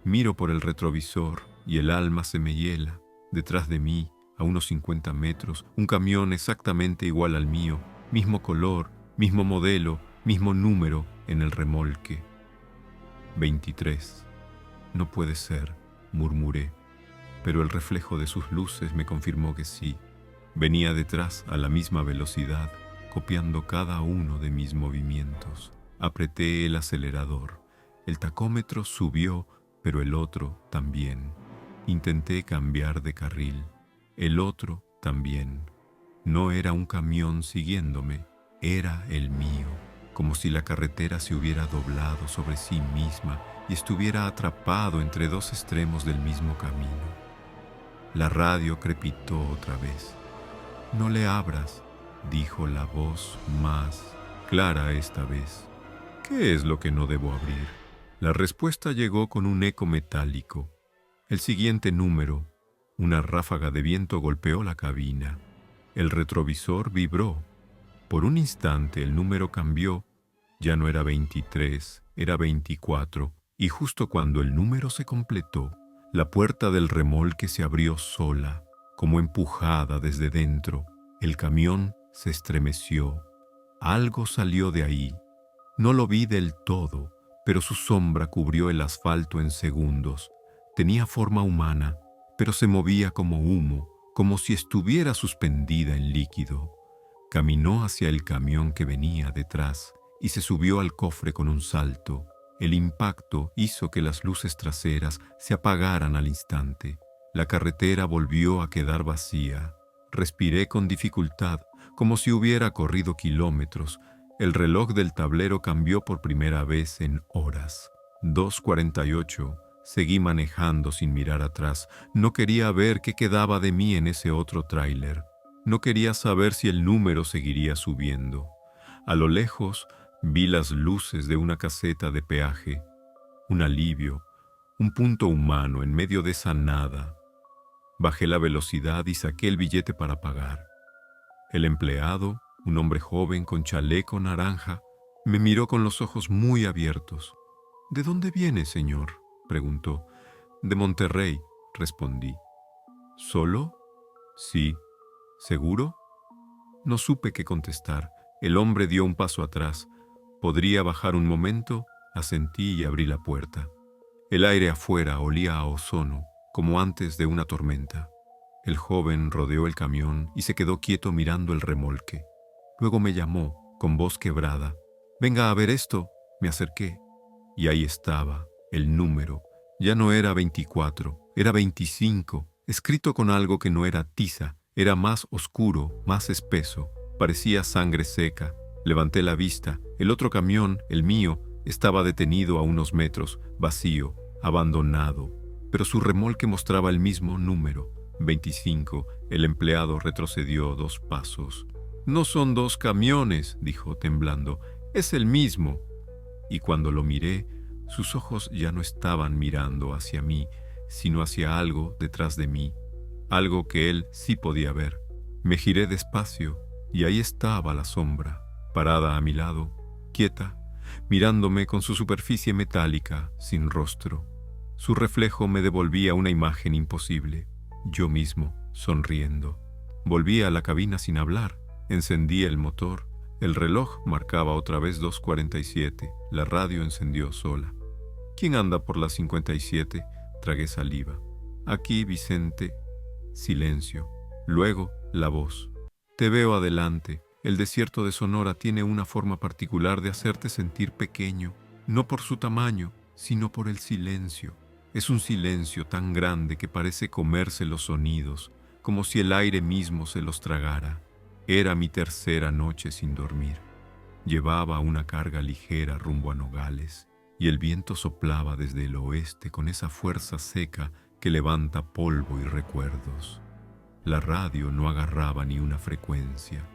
Miro por el retrovisor y el alma se me hiela. Detrás de mí, a unos 50 metros, un camión exactamente igual al mío, mismo color, mismo modelo, mismo número en el remolque. 23. No puede ser, murmuré, pero el reflejo de sus luces me confirmó que sí. Venía detrás a la misma velocidad, copiando cada uno de mis movimientos. Apreté el acelerador. El tacómetro subió, pero el otro también. Intenté cambiar de carril. El otro también. No era un camión siguiéndome, era el mío, como si la carretera se hubiera doblado sobre sí misma y estuviera atrapado entre dos extremos del mismo camino. La radio crepitó otra vez. No le abras, dijo la voz más clara esta vez. ¿Qué es lo que no debo abrir? La respuesta llegó con un eco metálico. El siguiente número, una ráfaga de viento golpeó la cabina. El retrovisor vibró. Por un instante el número cambió. Ya no era 23, era 24. Y justo cuando el número se completó, la puerta del remolque se abrió sola, como empujada desde dentro. El camión se estremeció. Algo salió de ahí. No lo vi del todo, pero su sombra cubrió el asfalto en segundos. Tenía forma humana, pero se movía como humo, como si estuviera suspendida en líquido. Caminó hacia el camión que venía detrás y se subió al cofre con un salto. El impacto hizo que las luces traseras se apagaran al instante. La carretera volvió a quedar vacía. Respiré con dificultad, como si hubiera corrido kilómetros. El reloj del tablero cambió por primera vez en horas. 2:48. Seguí manejando sin mirar atrás. No quería ver qué quedaba de mí en ese otro tráiler. No quería saber si el número seguiría subiendo. A lo lejos vi las luces de una caseta de peaje. Un alivio, un punto humano en medio de esa nada. Bajé la velocidad y saqué el billete para pagar. El empleado, un hombre joven con chaleco naranja, me miró con los ojos muy abiertos. «¿De dónde viene, señor?», preguntó. «De Monterrey», respondí. «¿Solo?». «Sí». «¿Seguro?». No supe qué contestar. El hombre dio un paso atrás. «¿Podría bajar un momento?». Asentí y abrí la puerta. El aire afuera olía a ozono, como antes de una tormenta. El joven rodeó el camión y se quedó quieto mirando el remolque. Luego me llamó, con voz quebrada. «Venga a ver esto». Me acerqué. Y ahí estaba, el número. Ya no era 24, era 25, escrito con algo que no era tiza. Era más oscuro, más espeso. Parecía sangre seca. Levanté la vista. El otro camión, el mío, estaba detenido a unos metros, vacío, abandonado. Pero su remolque mostraba el mismo número, 25. El empleado retrocedió 2 pasos. «No son 2 camiones», dijo temblando. «Es el mismo». Y cuando lo miré, sus ojos ya no estaban mirando hacia mí, sino hacia algo detrás de mí. Algo que él sí podía ver. Me giré despacio y ahí estaba la sombra, parada a mi lado, quieta, mirándome con su superficie metálica, sin rostro. Su reflejo me devolvía una imagen imposible. Yo mismo, sonriendo. Volví a la cabina sin hablar. Encendí el motor. El reloj marcaba otra vez 2:47. La radio encendió sola. «¿Quién anda por las 57? Tragué saliva. «Aquí, Vicente». Silencio. Luego, la voz. «Te veo adelante. El desierto de Sonora tiene una forma particular de hacerte sentir pequeño, no por su tamaño, sino por el silencio. Es un silencio tan grande que parece comerse los sonidos, como si el aire mismo se los tragara». Era mi tercera noche sin dormir. Llevaba una carga ligera rumbo a Nogales, y el viento soplaba desde el oeste con esa fuerza seca que levanta polvo y recuerdos. La radio no agarraba ni una frecuencia.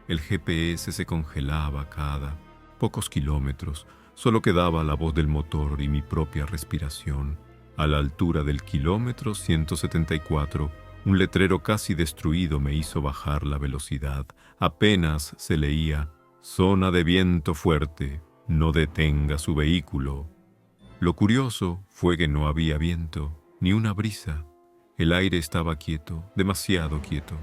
El GPS se congelaba cada pocos kilómetros. Solo quedaba la voz del motor y mi propia respiración. A la altura del kilómetro 174, un letrero casi destruido me hizo bajar la velocidad. Apenas se leía: «Zona de viento fuerte, no detenga su vehículo». Lo curioso fue que no había viento, ni una brisa. El aire estaba quieto, demasiado quieto.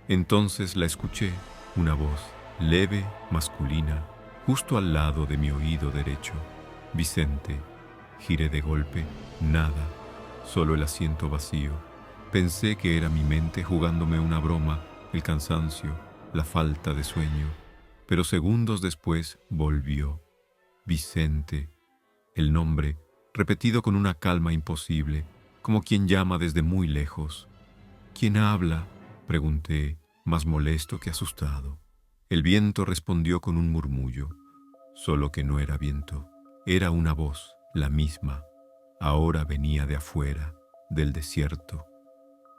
Entonces la escuché, una voz, leve, masculina, justo al lado de mi oído derecho. «Vicente». Giré de golpe, nada, solo el asiento vacío. Pensé que era mi mente jugándome una broma, el cansancio, la falta de sueño. Pero segundos después volvió. «Vicente». El nombre, repetido con una calma imposible, como quien llama desde muy lejos. «¿Quién habla?», pregunté, más molesto que asustado. El viento respondió con un murmullo, solo que no era viento. Era una voz, la misma. Ahora venía de afuera, del desierto.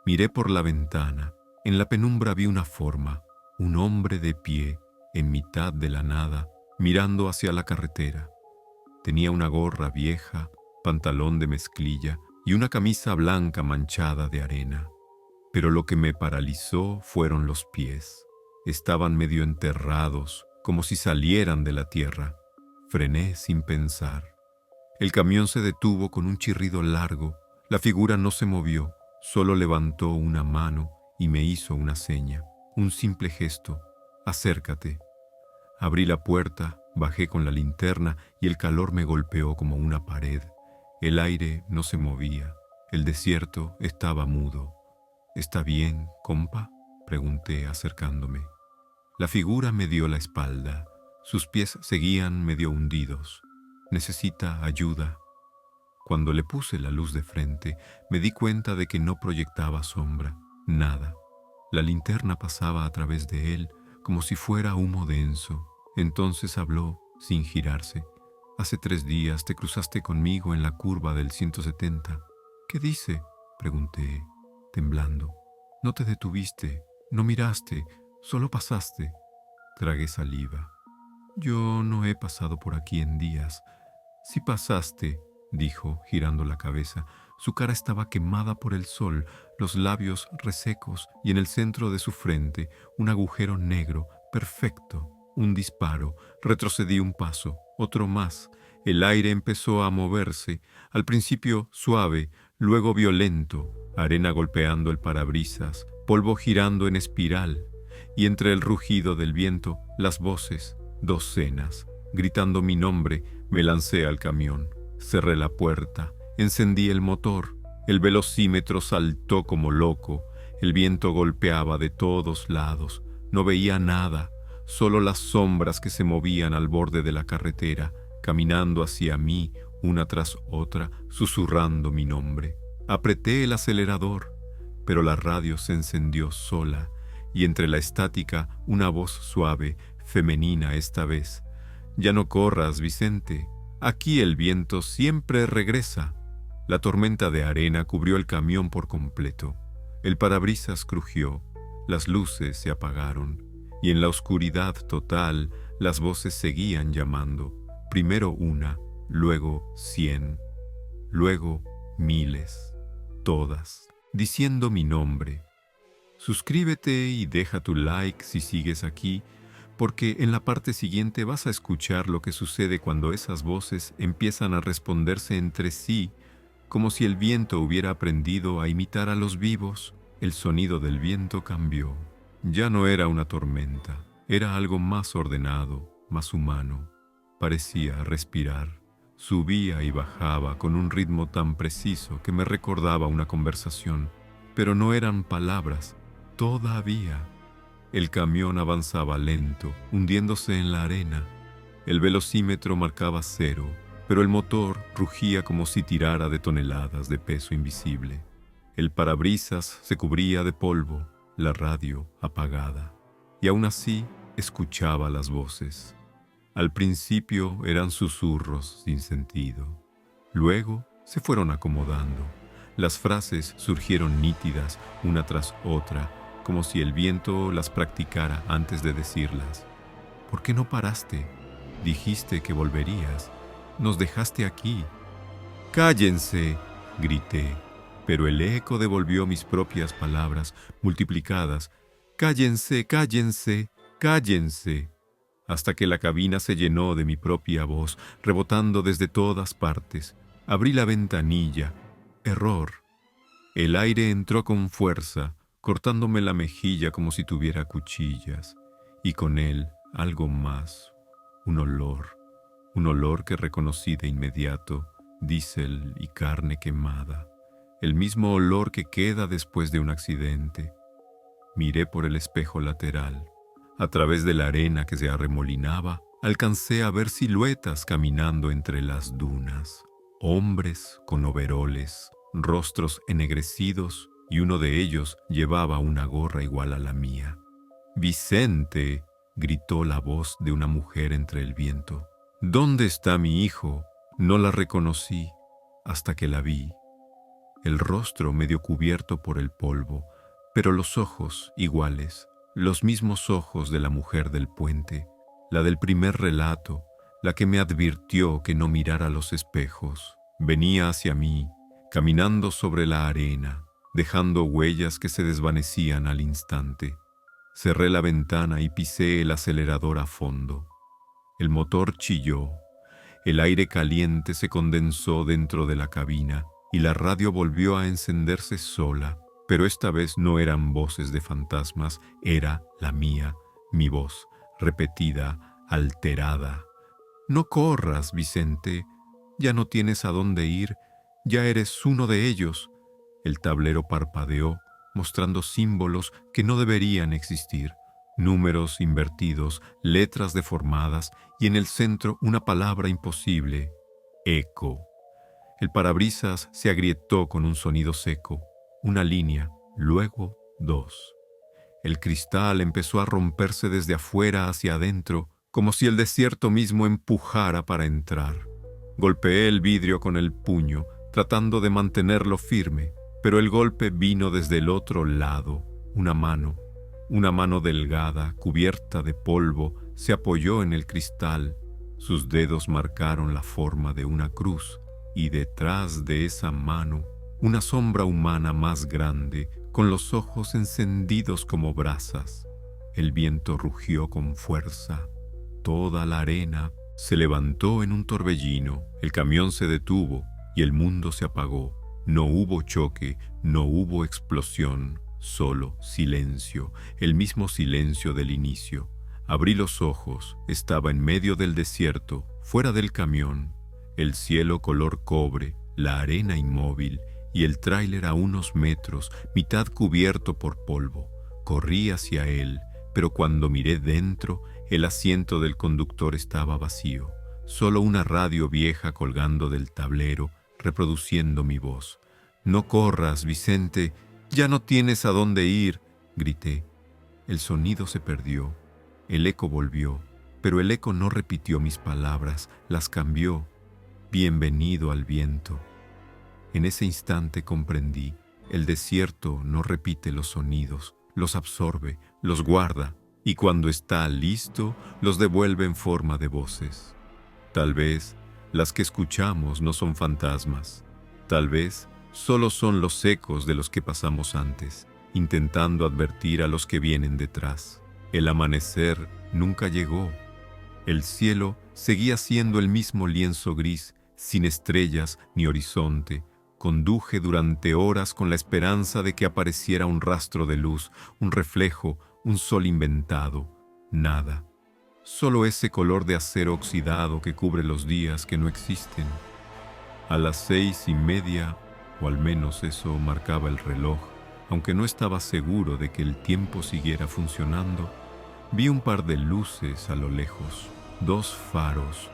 Miré por la ventana. En la penumbra vi una forma, un hombre de pie, en mitad de la nada, mirando hacia la carretera. Tenía una gorra vieja, pantalón de mezclilla y una camisa blanca manchada de arena. Pero lo que me paralizó fueron los pies. Estaban medio enterrados, como si salieran de la tierra. Frené sin pensar. El camión se detuvo con un chirrido largo. La figura no se movió, solo levantó una mano y me hizo una seña. Un simple gesto. Acércate. Abrí la puerta, bajé con la linterna y el calor me golpeó como una pared. El aire no se movía. El desierto estaba mudo. ¿Está bien, compa?, pregunté acercándome. La figura me dio la espalda. Sus pies seguían medio hundidos. ¿Necesita ayuda? Cuando le puse la luz de frente, me di cuenta de que no proyectaba sombra, nada. La linterna pasaba a través de él como si fuera humo denso. Entonces habló, sin girarse. Hace 3 días te cruzaste conmigo en la curva del 170. ¿Qué dice?, pregunté, temblando. No te detuviste, no miraste, solo pasaste. Tragué saliva. Yo no he pasado por aquí en días. Sí pasaste, dijo, girando la cabeza. Su cara estaba quemada por el sol, los labios resecos y en el centro de su frente un agujero negro, perfecto. Un disparo. Retrocedí un paso, otro más. El aire empezó a moverse, al principio suave, luego violento, arena golpeando el parabrisas, polvo girando en espiral, y entre el rugido del viento, las voces, docenas. Gritando mi nombre, me lancé al camión. Cerré la puerta, encendí el motor. El velocímetro saltó como loco. El viento golpeaba de todos lados. No veía nada, solo las sombras que se movían al borde de la carretera, caminando hacia mí, una tras otra, susurrando mi nombre. Apreté el acelerador, pero la radio se encendió sola, y entre la estática una voz suave, femenina esta vez. Ya no corras, Vicente. Aquí el viento siempre regresa. La tormenta de arena cubrió el camión por completo. El parabrisas crujió, las luces se apagaron, y en la oscuridad total las voces seguían llamando. Primero una, luego 100, luego miles, todas, diciendo mi nombre. Suscríbete y deja tu like si sigues aquí, porque en la parte siguiente vas a escuchar lo que sucede cuando esas voces empiezan a responderse entre sí, como si el viento hubiera aprendido a imitar a los vivos. El sonido del viento cambió. Ya no era una tormenta, era algo más ordenado, más humano. Parecía respirar. Subía y bajaba con un ritmo tan preciso que me recordaba una conversación, pero no eran palabras, todavía. El camión avanzaba lento, hundiéndose en la arena. El velocímetro marcaba 0, pero el motor rugía como si tirara de toneladas de peso invisible. El parabrisas se cubría de polvo, la radio apagada, y aún así escuchaba las voces. Al principio eran susurros sin sentido. Luego se fueron acomodando. Las frases surgieron nítidas una tras otra, como si el viento las practicara antes de decirlas. ¿Por qué no paraste? Dijiste que volverías. Nos dejaste aquí. ¡Cállense!, grité, pero el eco devolvió mis propias palabras multiplicadas. ¡Cállense, cállense, cállense!, hasta que la cabina se llenó de mi propia voz, rebotando desde todas partes. Abrí la ventanilla. Error. El aire entró con fuerza, cortándome la mejilla como si tuviera cuchillas, y con él algo más, un olor que reconocí de inmediato, diésel y carne quemada, el mismo olor que queda después de un accidente. Miré por el espejo lateral. A través de la arena que se arremolinaba, alcancé a ver siluetas caminando entre las dunas. Hombres con overoles, rostros ennegrecidos, y uno de ellos llevaba una gorra igual a la mía. «¡Vicente!», gritó la voz de una mujer entre el viento. «¿Dónde está mi hijo?». No la reconocí hasta que la vi. El rostro medio cubierto por el polvo, Pero los ojos iguales, los mismos ojos de la mujer del puente, la del primer relato, la que me advirtió que no mirara los espejos, venía hacia mí, caminando sobre la arena, dejando huellas que se desvanecían al instante. Cerré la ventana y pisé el acelerador a fondo. El motor chilló, el aire caliente se condensó dentro de la cabina y la radio volvió a encenderse sola, pero esta vez no eran voces de fantasmas, era la mía, mi voz, repetida, alterada. No corras, Vicente, ya no tienes a dónde ir, ya eres uno de ellos. El tablero parpadeó, mostrando símbolos que no deberían existir, números invertidos, letras deformadas y en el centro una palabra imposible, eco. El parabrisas se agrietó con un sonido seco, una línea, luego dos. El cristal empezó a romperse desde afuera hacia adentro, como si el desierto mismo empujara para entrar. Golpeé el vidrio con el puño, tratando de mantenerlo firme, pero el golpe vino desde el otro lado. Una mano delgada, cubierta de polvo, se apoyó en el cristal. Sus dedos marcaron la forma de una cruz, y detrás de esa mano, una sombra humana más grande, con los ojos encendidos como brasas. El viento rugió con fuerza. Toda la arena se levantó en un torbellino, el camión se detuvo y el mundo se apagó. No hubo choque, no hubo explosión, solo silencio, el mismo silencio del inicio. Abrí los ojos, estaba en medio del desierto, fuera del camión, el cielo color cobre, la arena inmóvil y el tráiler a unos metros, mitad cubierto por polvo. Corrí hacia él, pero cuando miré dentro, el asiento del conductor estaba vacío, solo una radio vieja colgando del tablero, reproduciendo mi voz. «No corras, Vicente, ya no tienes a dónde ir», grité. El sonido se perdió, el eco volvió, pero el eco no repitió mis palabras, las cambió. «Bienvenido al viento». En ese instante comprendí, el desierto no repite los sonidos, los absorbe, los guarda, y cuando está listo, los devuelve en forma de voces. Tal vez las que escuchamos no son fantasmas, tal vez solo son los ecos de los que pasamos antes, intentando advertir a los que vienen detrás. El amanecer nunca llegó. El cielo seguía siendo el mismo lienzo gris, sin estrellas ni horizonte. Conduje durante horas con la esperanza de que apareciera un rastro de luz, un reflejo, un sol inventado. Nada. Solo ese color de acero oxidado que cubre los días que no existen. A las 6:30, o al menos eso marcaba el reloj, aunque no estaba seguro de que el tiempo siguiera funcionando, vi un par de luces a lo lejos, 2 faros,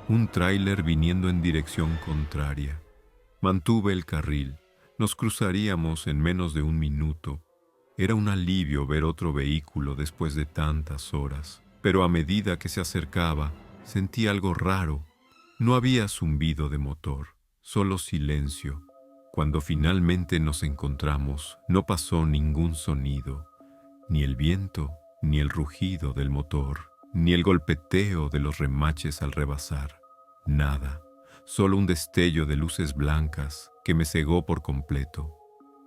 un tráiler viniendo en dirección contraria. Mantuve el carril. Nos cruzaríamos en menos de 1 minuto. Era un alivio ver otro vehículo después de tantas horas, pero a medida que se acercaba, sentí algo raro. No había zumbido de motor, solo silencio. Cuando finalmente nos encontramos, no pasó ningún sonido, ni el viento, ni el rugido del motor, ni el golpeteo de los remaches al rebasar. Nada. Solo un destello de luces blancas que me cegó por completo.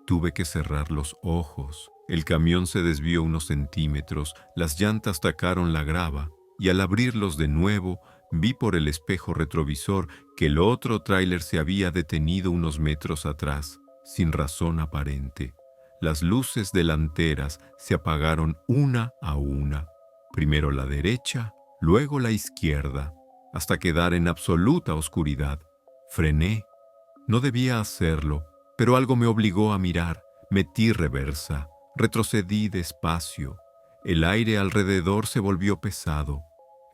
Tuve que cerrar los ojos. El camión se desvió unos centímetros, las llantas tacaron la grava, y al abrirlos de nuevo, vi por el espejo retrovisor que el otro tráiler se había detenido unos metros atrás, sin razón aparente. Las luces delanteras se apagaron una a una. Primero la derecha, luego la izquierda, hasta quedar en absoluta oscuridad. Frené. No debía hacerlo, pero algo me obligó a mirar. Metí reversa. Retrocedí despacio. El aire alrededor se volvió pesado.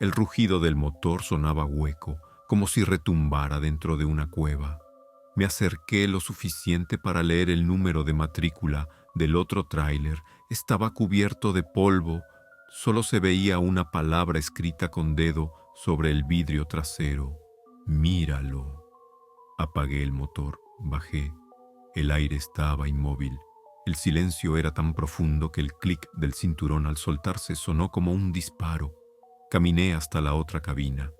El rugido del motor sonaba hueco, como si retumbara dentro de una cueva. Me acerqué lo suficiente para leer el número de matrícula del otro tráiler. Estaba cubierto de polvo. Solo se veía una palabra escrita con dedo sobre el vidrio trasero. «Míralo». Apagué el motor, bajé. El aire estaba inmóvil. El silencio era tan profundo que el clic del cinturón al soltarse sonó como un disparo. Caminé hasta la otra cabina.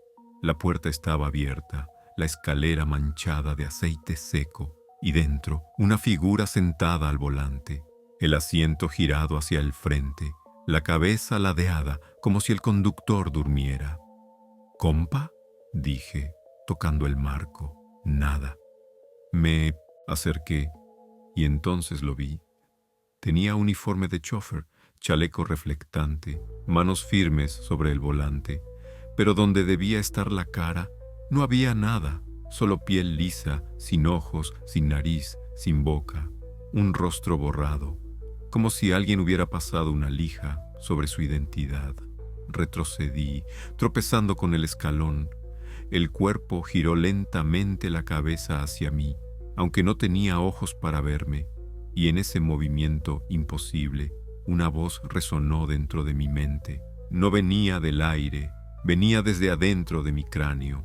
La puerta estaba abierta, la escalera manchada de aceite seco, y dentro una figura sentada al volante, el asiento girado hacia el frente, la cabeza ladeada como si el conductor durmiera. «¿Compa?», dije, tocando el marco. Nada. Me acerqué y entonces lo vi. Tenía uniforme de chofer, chaleco reflectante, manos firmes sobre el volante, pero donde debía estar la cara no había nada, solo piel lisa, sin ojos, sin nariz, sin boca, un rostro borrado, como si alguien hubiera pasado una lija sobre su identidad. Retrocedí, tropezando con el escalón. El cuerpo giró lentamente la cabeza hacia mí, aunque no tenía ojos para verme, y en ese movimiento imposible, una voz resonó dentro de mi mente. No venía del aire, venía desde adentro de mi cráneo.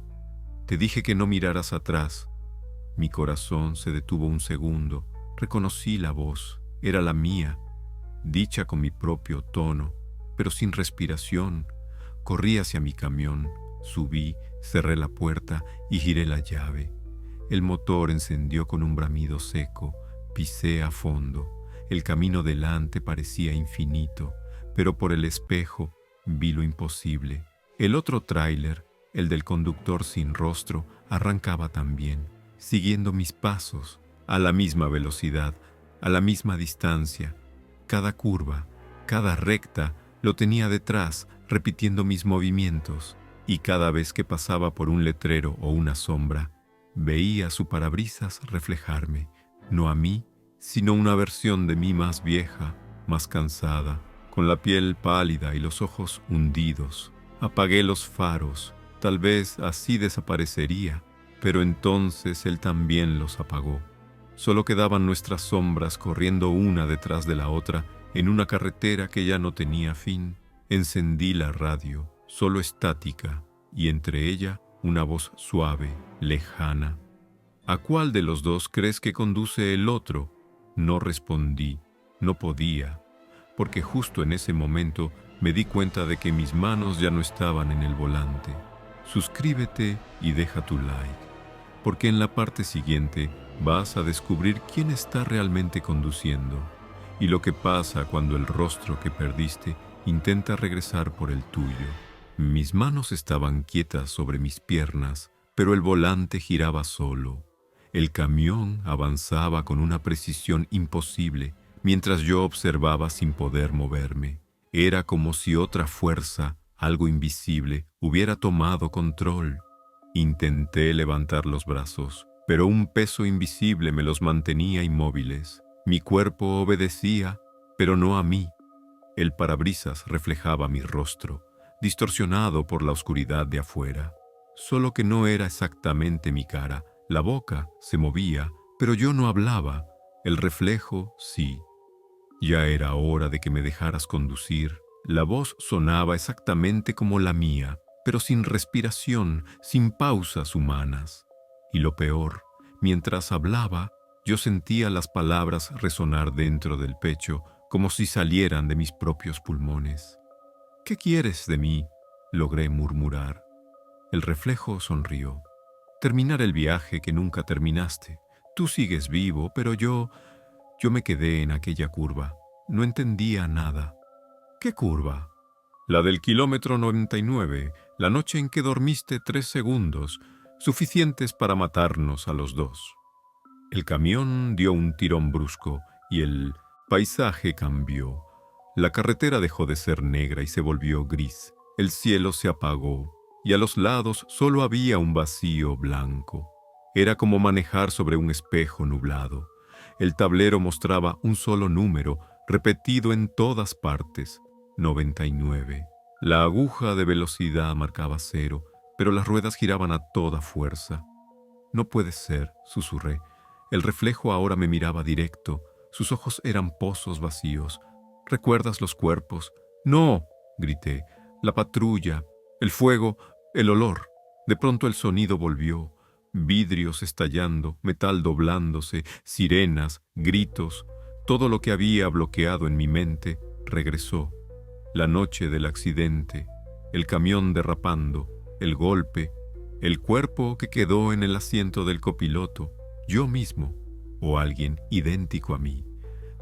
«Te dije que no miraras atrás». Mi corazón se detuvo un segundo. Reconocí la voz, era la mía, dicha con mi propio tono, pero sin respiración. Corrí hacia mi camión, subí, cerré la puerta y giré la llave. El motor encendió con un bramido seco. Pisé a fondo. El camino delante parecía infinito, pero por el espejo vi lo imposible. El otro tráiler, el del conductor sin rostro, arrancaba también, siguiendo mis pasos, a la misma velocidad, a la misma distancia. Cada curva, cada recta, lo tenía detrás, repitiendo mis movimientos, y cada vez que pasaba por un letrero o una sombra, veía su parabrisas reflejarme, no a mí, sino una versión de mí más vieja, más cansada, con la piel pálida y los ojos hundidos. Apagué los faros, tal vez así desaparecería, pero entonces él también los apagó. Solo quedaban nuestras sombras corriendo una detrás de la otra en una carretera que ya no tenía fin. Encendí la radio, solo estática, y entre ella una voz suave, lejana. «¿A cuál de los dos crees que conduce el otro?». No respondí, no podía, porque justo en ese momento me di cuenta de que mis manos ya no estaban en el volante. Suscríbete y deja tu like, porque en la parte siguiente vas a descubrir quién está realmente conduciendo y lo que pasa cuando el rostro que perdiste intenta regresar por el tuyo. Mis manos estaban quietas sobre mis piernas, pero el volante giraba solo. El camión avanzaba con una precisión imposible, mientras yo observaba sin poder moverme. Era como si otra fuerza, algo invisible, hubiera tomado control. Intenté levantar los brazos, pero un peso invisible me los mantenía inmóviles. Mi cuerpo obedecía, pero no a mí. El parabrisas reflejaba mi rostro, distorsionado por la oscuridad de afuera. Solo que no era exactamente mi cara. La boca se movía, pero yo no hablaba. El reflejo, sí. Ya era hora de que me dejaras conducir. La voz sonaba exactamente como la mía, pero sin respiración, sin pausas humanas. Y lo peor, mientras hablaba, yo sentía las palabras resonar dentro del pecho, como si salieran de mis propios pulmones. «¿Qué quieres de mí?», logré murmurar. El reflejo sonrió. «Terminar el viaje que nunca terminaste. Tú sigues vivo, pero yo me quedé en aquella curva. No entendía nada». «¿Qué curva?». «La del kilómetro 99, la noche en que dormiste 3 segundos, suficientes para matarnos a los dos». El camión dio un tirón brusco y el paisaje cambió. La carretera dejó de ser negra y se volvió gris. El cielo se apagó y a los lados solo había un vacío blanco. Era como manejar sobre un espejo nublado. El tablero mostraba un solo número, repetido en todas partes, 99. La aguja de velocidad marcaba 0, pero las ruedas giraban a toda fuerza. «No puede ser», susurré. El reflejo ahora me miraba directo. Sus ojos eran pozos vacíos. «¿Recuerdas los cuerpos?». «No», grité. «La patrulla, el fuego, el olor». De pronto el sonido volvió. Vidrios estallando, metal doblándose, sirenas, gritos. Todo lo que había bloqueado en mi mente regresó. La noche del accidente, el camión derrapando, el golpe, el cuerpo que quedó en el asiento del copiloto, yo mismo o alguien idéntico a mí.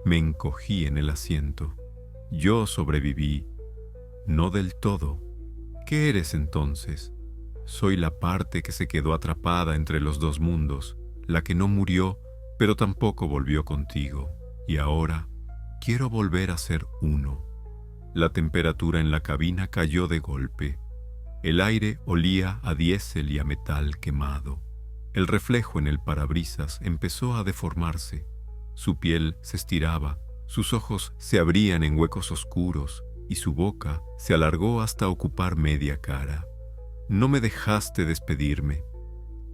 Me encogí en el asiento. Yo sobreviví, no del todo. ¿Qué eres entonces? Soy la parte que se quedó atrapada entre los dos mundos, la que no murió, pero tampoco volvió contigo. Y ahora quiero volver a ser uno. La temperatura en la cabina cayó de golpe. El aire olía a diésel y a metal quemado. El reflejo en el parabrisas empezó a deformarse. Su piel se estiraba, sus ojos se abrían en huecos oscuros y su boca se alargó hasta ocupar media cara. No me dejaste despedirme.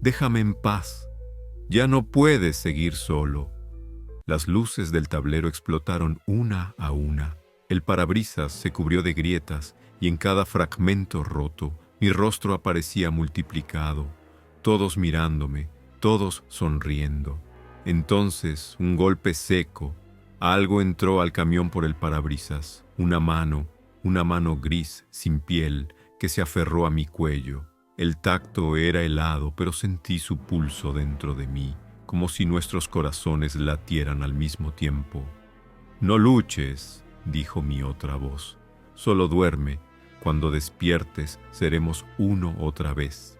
Déjame en paz. Ya no puedes seguir solo. Las luces del tablero explotaron una a una. El parabrisas se cubrió de grietas y en cada fragmento roto mi rostro aparecía multiplicado, todos mirándome, todos sonriendo. Entonces, un golpe seco, algo entró al camión por el parabrisas, una mano gris, sin piel, que se aferró a mi cuello. El tacto era helado, pero sentí su pulso dentro de mí, como si nuestros corazones latieran al mismo tiempo. «No luches», dijo mi otra voz, «solo duerme. Cuando despiertes, seremos uno otra vez».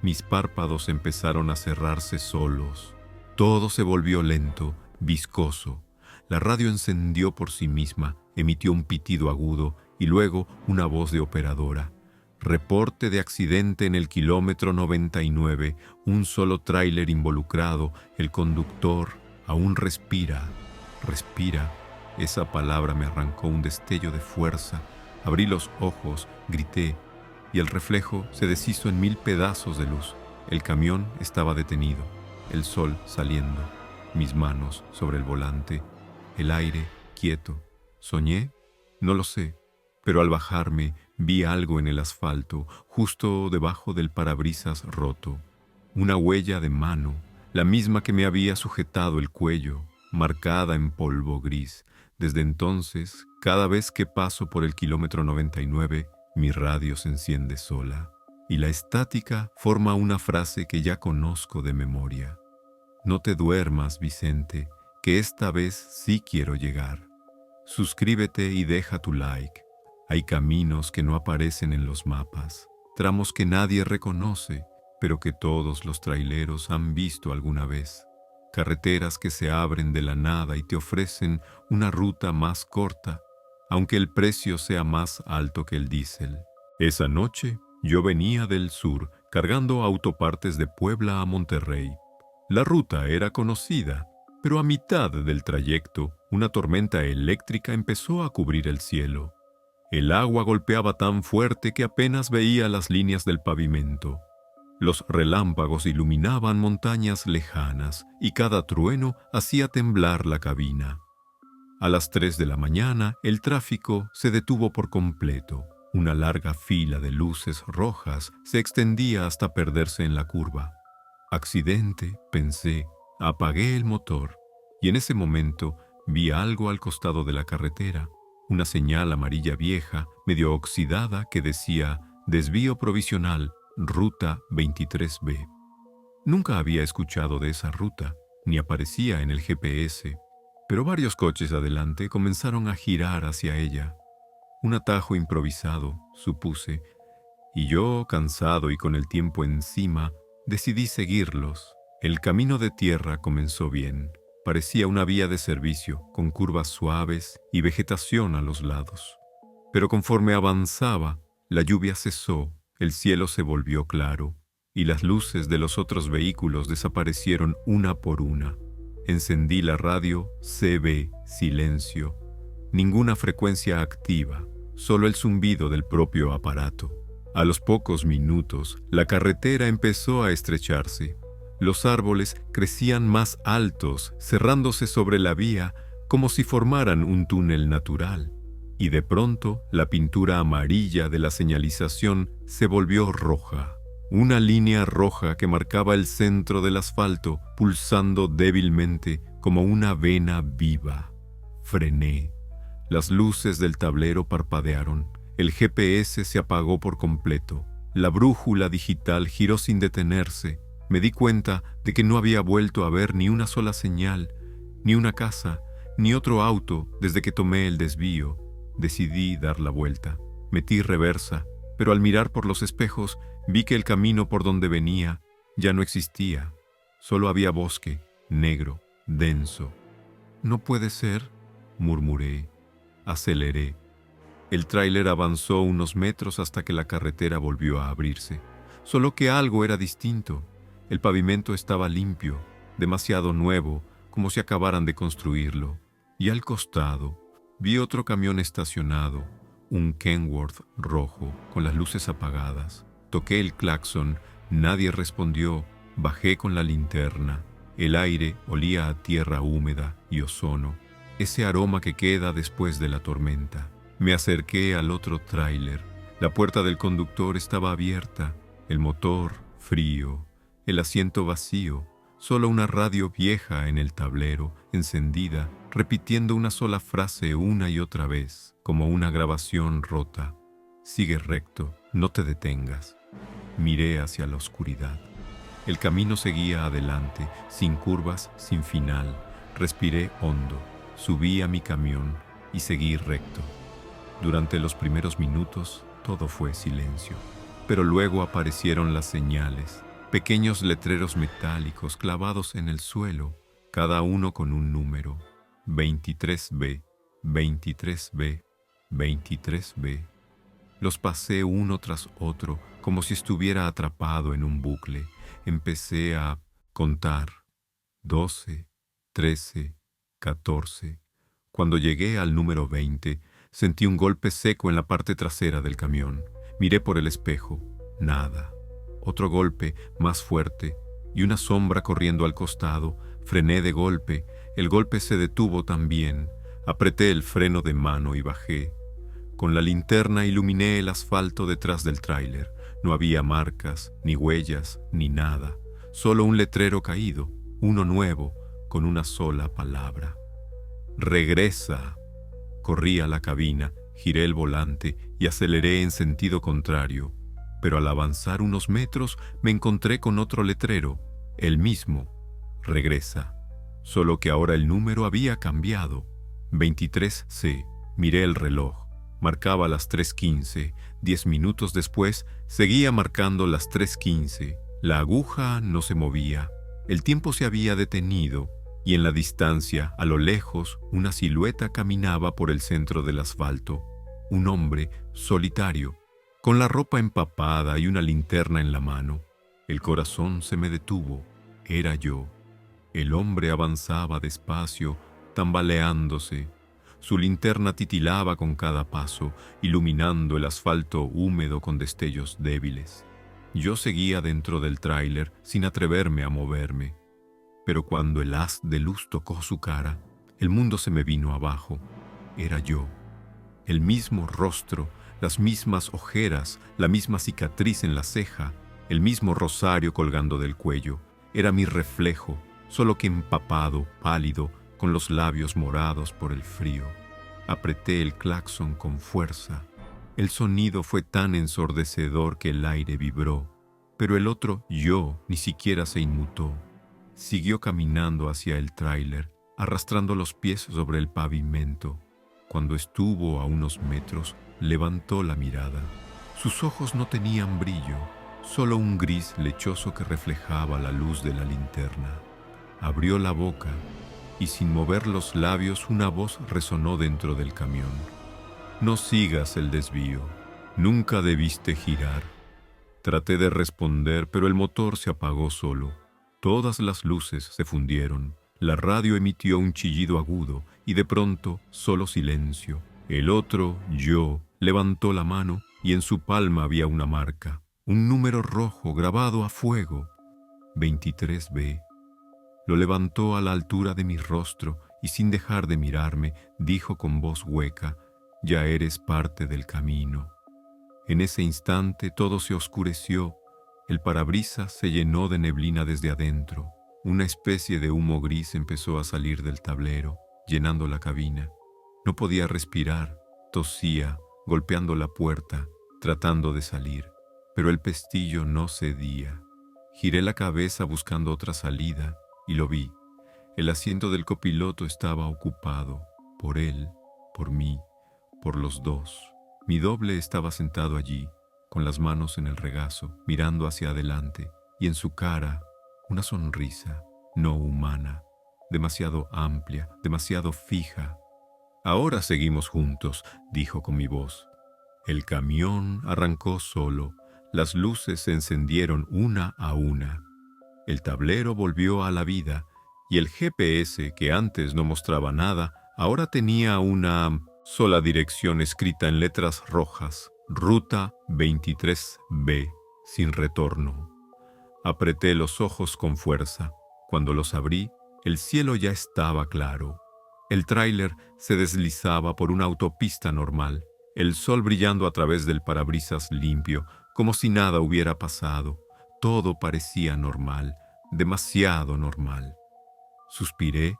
Mis párpados empezaron a cerrarse solos. Todo se volvió lento, viscoso. La radio encendió por sí misma, emitió un pitido agudo y luego una voz de operadora. «Reporte de accidente en el kilómetro 99, un solo tráiler involucrado, el conductor aún respira». Respira. Esa palabra me arrancó un destello de fuerza. Abrí los ojos, grité, y el reflejo se deshizo en 1000 pedazos de luz. El camión estaba detenido, el sol saliendo, mis manos sobre el volante, el aire quieto. ¿Soñé? No lo sé, pero al bajarme vi algo en el asfalto, justo debajo del parabrisas roto. Una huella de mano, la misma que me había sujetado el cuello, marcada en polvo gris. Desde entonces, cada vez que paso por el kilómetro 99, mi radio se enciende sola, y la estática forma una frase que ya conozco de memoria. No te duermas, Vicente, que esta vez sí quiero llegar. Suscríbete y deja tu like. Hay caminos que no aparecen en los mapas, tramos que nadie reconoce, pero que todos los traileros han visto alguna vez. Carreteras que se abren de la nada y te ofrecen una ruta más corta, aunque el precio sea más alto que el diésel. Esa noche yo venía del sur cargando autopartes de Puebla a Monterrey. La ruta era conocida, pero a mitad del trayecto una tormenta eléctrica empezó a cubrir el cielo. El agua golpeaba tan fuerte que apenas veía las líneas del pavimento. Los relámpagos iluminaban montañas lejanas y cada trueno hacía temblar la cabina. A las 3 de la mañana el tráfico se detuvo por completo. Una larga fila de luces rojas se extendía hasta perderse en la curva. Accidente, pensé, apagué el motor y en ese momento vi algo al costado de la carretera, una señal amarilla vieja, medio oxidada que decía «Desvío provisional, Ruta 23B». Nunca había escuchado de esa ruta, ni aparecía en el GPS, pero varios coches adelante comenzaron a girar hacia ella. Un atajo improvisado, supuse, y yo, cansado y con el tiempo encima, decidí seguirlos. El camino de tierra comenzó bien. Parecía una vía de servicio, con curvas suaves y vegetación a los lados. Pero conforme avanzaba, la lluvia cesó, el cielo se volvió claro, y las luces de los otros vehículos desaparecieron una por una. Encendí la radio, CB, silencio. Ninguna frecuencia activa, solo el zumbido del propio aparato. A los pocos minutos, la carretera empezó a estrecharse. Los árboles crecían más altos, cerrándose sobre la vía como si formaran un túnel natural. Y de pronto, la pintura amarilla de la señalización se volvió roja. Una línea roja que marcaba el centro del asfalto, pulsando débilmente como una vena viva. Frené. Las luces del tablero parpadearon. El GPS se apagó por completo. La brújula digital giró sin detenerse. Me di cuenta de que no había vuelto a ver ni una sola señal, ni una casa, ni otro auto desde que tomé el desvío. Decidí dar la vuelta. Metí reversa, pero al mirar por los espejos vi que el camino por donde venía ya no existía. Solo había bosque, negro, denso. «No puede ser», murmuré. Aceleré. El tráiler avanzó unos metros hasta que la carretera volvió a abrirse. Solo que algo era distinto. El pavimento estaba limpio, demasiado nuevo, como si acabaran de construirlo. Y al costado vi otro camión estacionado, un Kenworth rojo, con las luces apagadas. Toqué el claxon, nadie respondió. Bajé con la linterna. El aire olía a tierra húmeda y ozono, ese aroma que queda después de la tormenta. Me acerqué al otro tráiler. La puerta del conductor estaba abierta, el motor frío, el asiento vacío, solo una radio vieja en el tablero, encendida, repitiendo una sola frase una y otra vez, como una grabación rota. «Sigue recto, no te detengas». Miré hacia la oscuridad. El camino seguía adelante, sin curvas, sin final. Respiré hondo, subí a mi camión y seguí recto. Durante los primeros minutos todo fue silencio, pero luego aparecieron las señales, pequeños letreros metálicos clavados en el suelo, cada uno con un número: 23B, 23B, 23B. Los pasé uno tras otro, como si estuviera atrapado en un bucle. Empecé a contar: 12, 13, 14. Cuando llegué al número 20, sentí un golpe seco en la parte trasera del camión. Miré por el espejo. Nada. Otro golpe, más fuerte, y una sombra corriendo al costado. Frené de golpe. El golpe se detuvo también. Apreté el freno de mano y bajé. Con la linterna iluminé el asfalto detrás del tráiler. No había marcas, ni huellas, ni nada. Solo un letrero caído, uno nuevo, con una sola palabra: «Regresa». Corrí a la cabina, giré el volante y aceleré en sentido contrario. Pero al avanzar unos metros me encontré con otro letrero, el mismo: «Regresa». Solo que ahora el número había cambiado. 23C. Miré el reloj. Marcaba las 3:15. 10 minutos después, seguía marcando las 3:15. La aguja no se movía. El tiempo se había detenido, y en la distancia, a lo lejos, una silueta caminaba por el centro del asfalto. Un hombre solitario, con la ropa empapada y una linterna en la mano. El corazón se me detuvo. Era yo. El hombre avanzaba despacio, tambaleándose. Su linterna titilaba con cada paso, iluminando el asfalto húmedo con destellos débiles. Yo seguía dentro del tráiler sin atreverme a moverme. Pero cuando el haz de luz tocó su cara, el mundo se me vino abajo. Era yo. El mismo rostro, las mismas ojeras, la misma cicatriz en la ceja, el mismo rosario colgando del cuello. Era mi reflejo, solo que empapado, pálido, con los labios morados por el frío. Apreté el claxon con fuerza. El sonido fue tan ensordecedor que el aire vibró, pero el otro yo ni siquiera se inmutó. Siguió caminando hacia el tráiler, arrastrando los pies sobre el pavimento. Cuando estuvo a unos metros, levantó la mirada. Sus ojos no tenían brillo, solo un gris lechoso que reflejaba la luz de la linterna. Abrió la boca y sin mover los labios una voz resonó dentro del camión: «No sigas el desvío, nunca debiste girar». Traté de responder, pero el motor se apagó solo. Todas las luces se fundieron. La radio emitió un chillido agudo y de pronto solo silencio. El otro, yo, levantó la mano y en su palma había una marca, un número rojo grabado a fuego: 23B. Lo levantó a la altura de mi rostro y sin dejar de mirarme, dijo con voz hueca: «Ya eres parte del camino». En ese instante todo se oscureció. El parabrisas se llenó de neblina desde adentro. Una especie de humo gris empezó a salir del tablero, llenando la cabina. No podía respirar, tosía, golpeando la puerta, tratando de salir, pero el pestillo no cedía. Giré la cabeza buscando otra salida y lo vi. El asiento del copiloto estaba ocupado, por él, por mí, por los dos. Mi doble estaba sentado allí, con las manos en el regazo, mirando hacia adelante, y en su cara una sonrisa no humana, demasiado amplia, demasiado fija. «Ahora seguimos juntos», dijo con mi voz. El camión arrancó solo, las luces se encendieron una a una. El tablero volvió a la vida y el GPS, que antes no mostraba nada, ahora tenía una sola dirección escrita en letras rojas: Ruta 23B, sin retorno. Apreté los ojos con fuerza. Cuando los abrí, el cielo ya estaba claro. El tráiler se deslizaba por una autopista normal, el sol brillando a través del parabrisas limpio, como si nada hubiera pasado. Todo parecía normal, demasiado normal. Suspiré,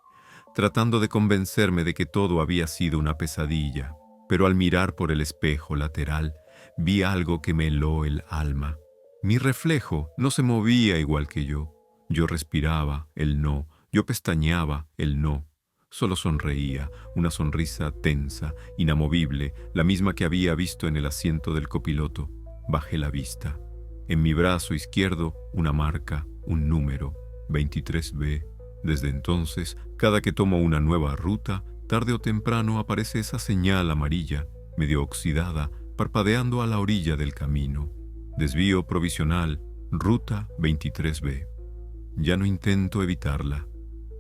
tratando de convencerme de que todo había sido una pesadilla, pero al mirar por el espejo lateral, vi algo que me heló el alma. Mi reflejo no se movía igual que yo. Yo respiraba, él no. Yo pestañeaba, él no. Solo sonreía, una sonrisa tensa, inamovible, la misma que había visto en el asiento del copiloto. Bajé la vista. En mi brazo izquierdo, una marca, un número, 23B. Desde entonces, cada que tomo una nueva ruta, tarde o temprano aparece esa señal amarilla, medio oxidada, parpadeando a la orilla del camino. Desvío provisional, ruta 23B. Ya no intento evitarla.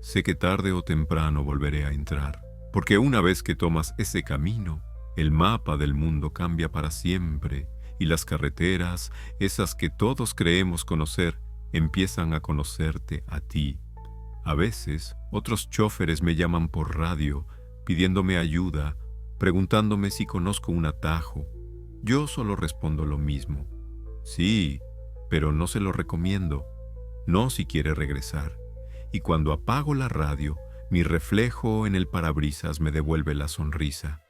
Sé que tarde o temprano volveré a entrar, porque una vez que tomas ese camino, el mapa del mundo cambia para siempre y las carreteras, esas que todos creemos conocer, empiezan a conocerte a ti. A veces, otros chóferes me llaman por radio, pidiéndome ayuda, preguntándome si conozco un atajo. Yo solo respondo lo mismo. Sí, pero no se lo recomiendo. No si quiere regresar. Y cuando apago la radio, mi reflejo en el parabrisas me devuelve la sonrisa.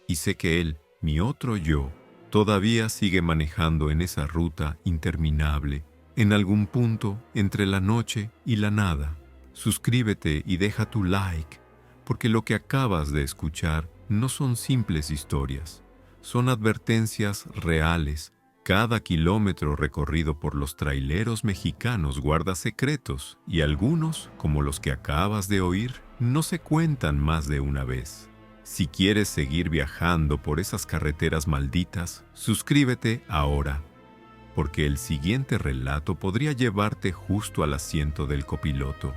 Y sé que él, mi otro yo, todavía sigue manejando en esa ruta interminable, en algún punto entre la noche y la nada. Suscríbete y deja tu like, porque lo que acabas de escuchar no son simples historias, son advertencias reales. Cada kilómetro recorrido por los traileros mexicanos guarda secretos y algunos, como los que acabas de oír, no se cuentan más de una vez. Si quieres seguir viajando por esas carreteras malditas, suscríbete ahora, porque el siguiente relato podría llevarte justo al asiento del copiloto.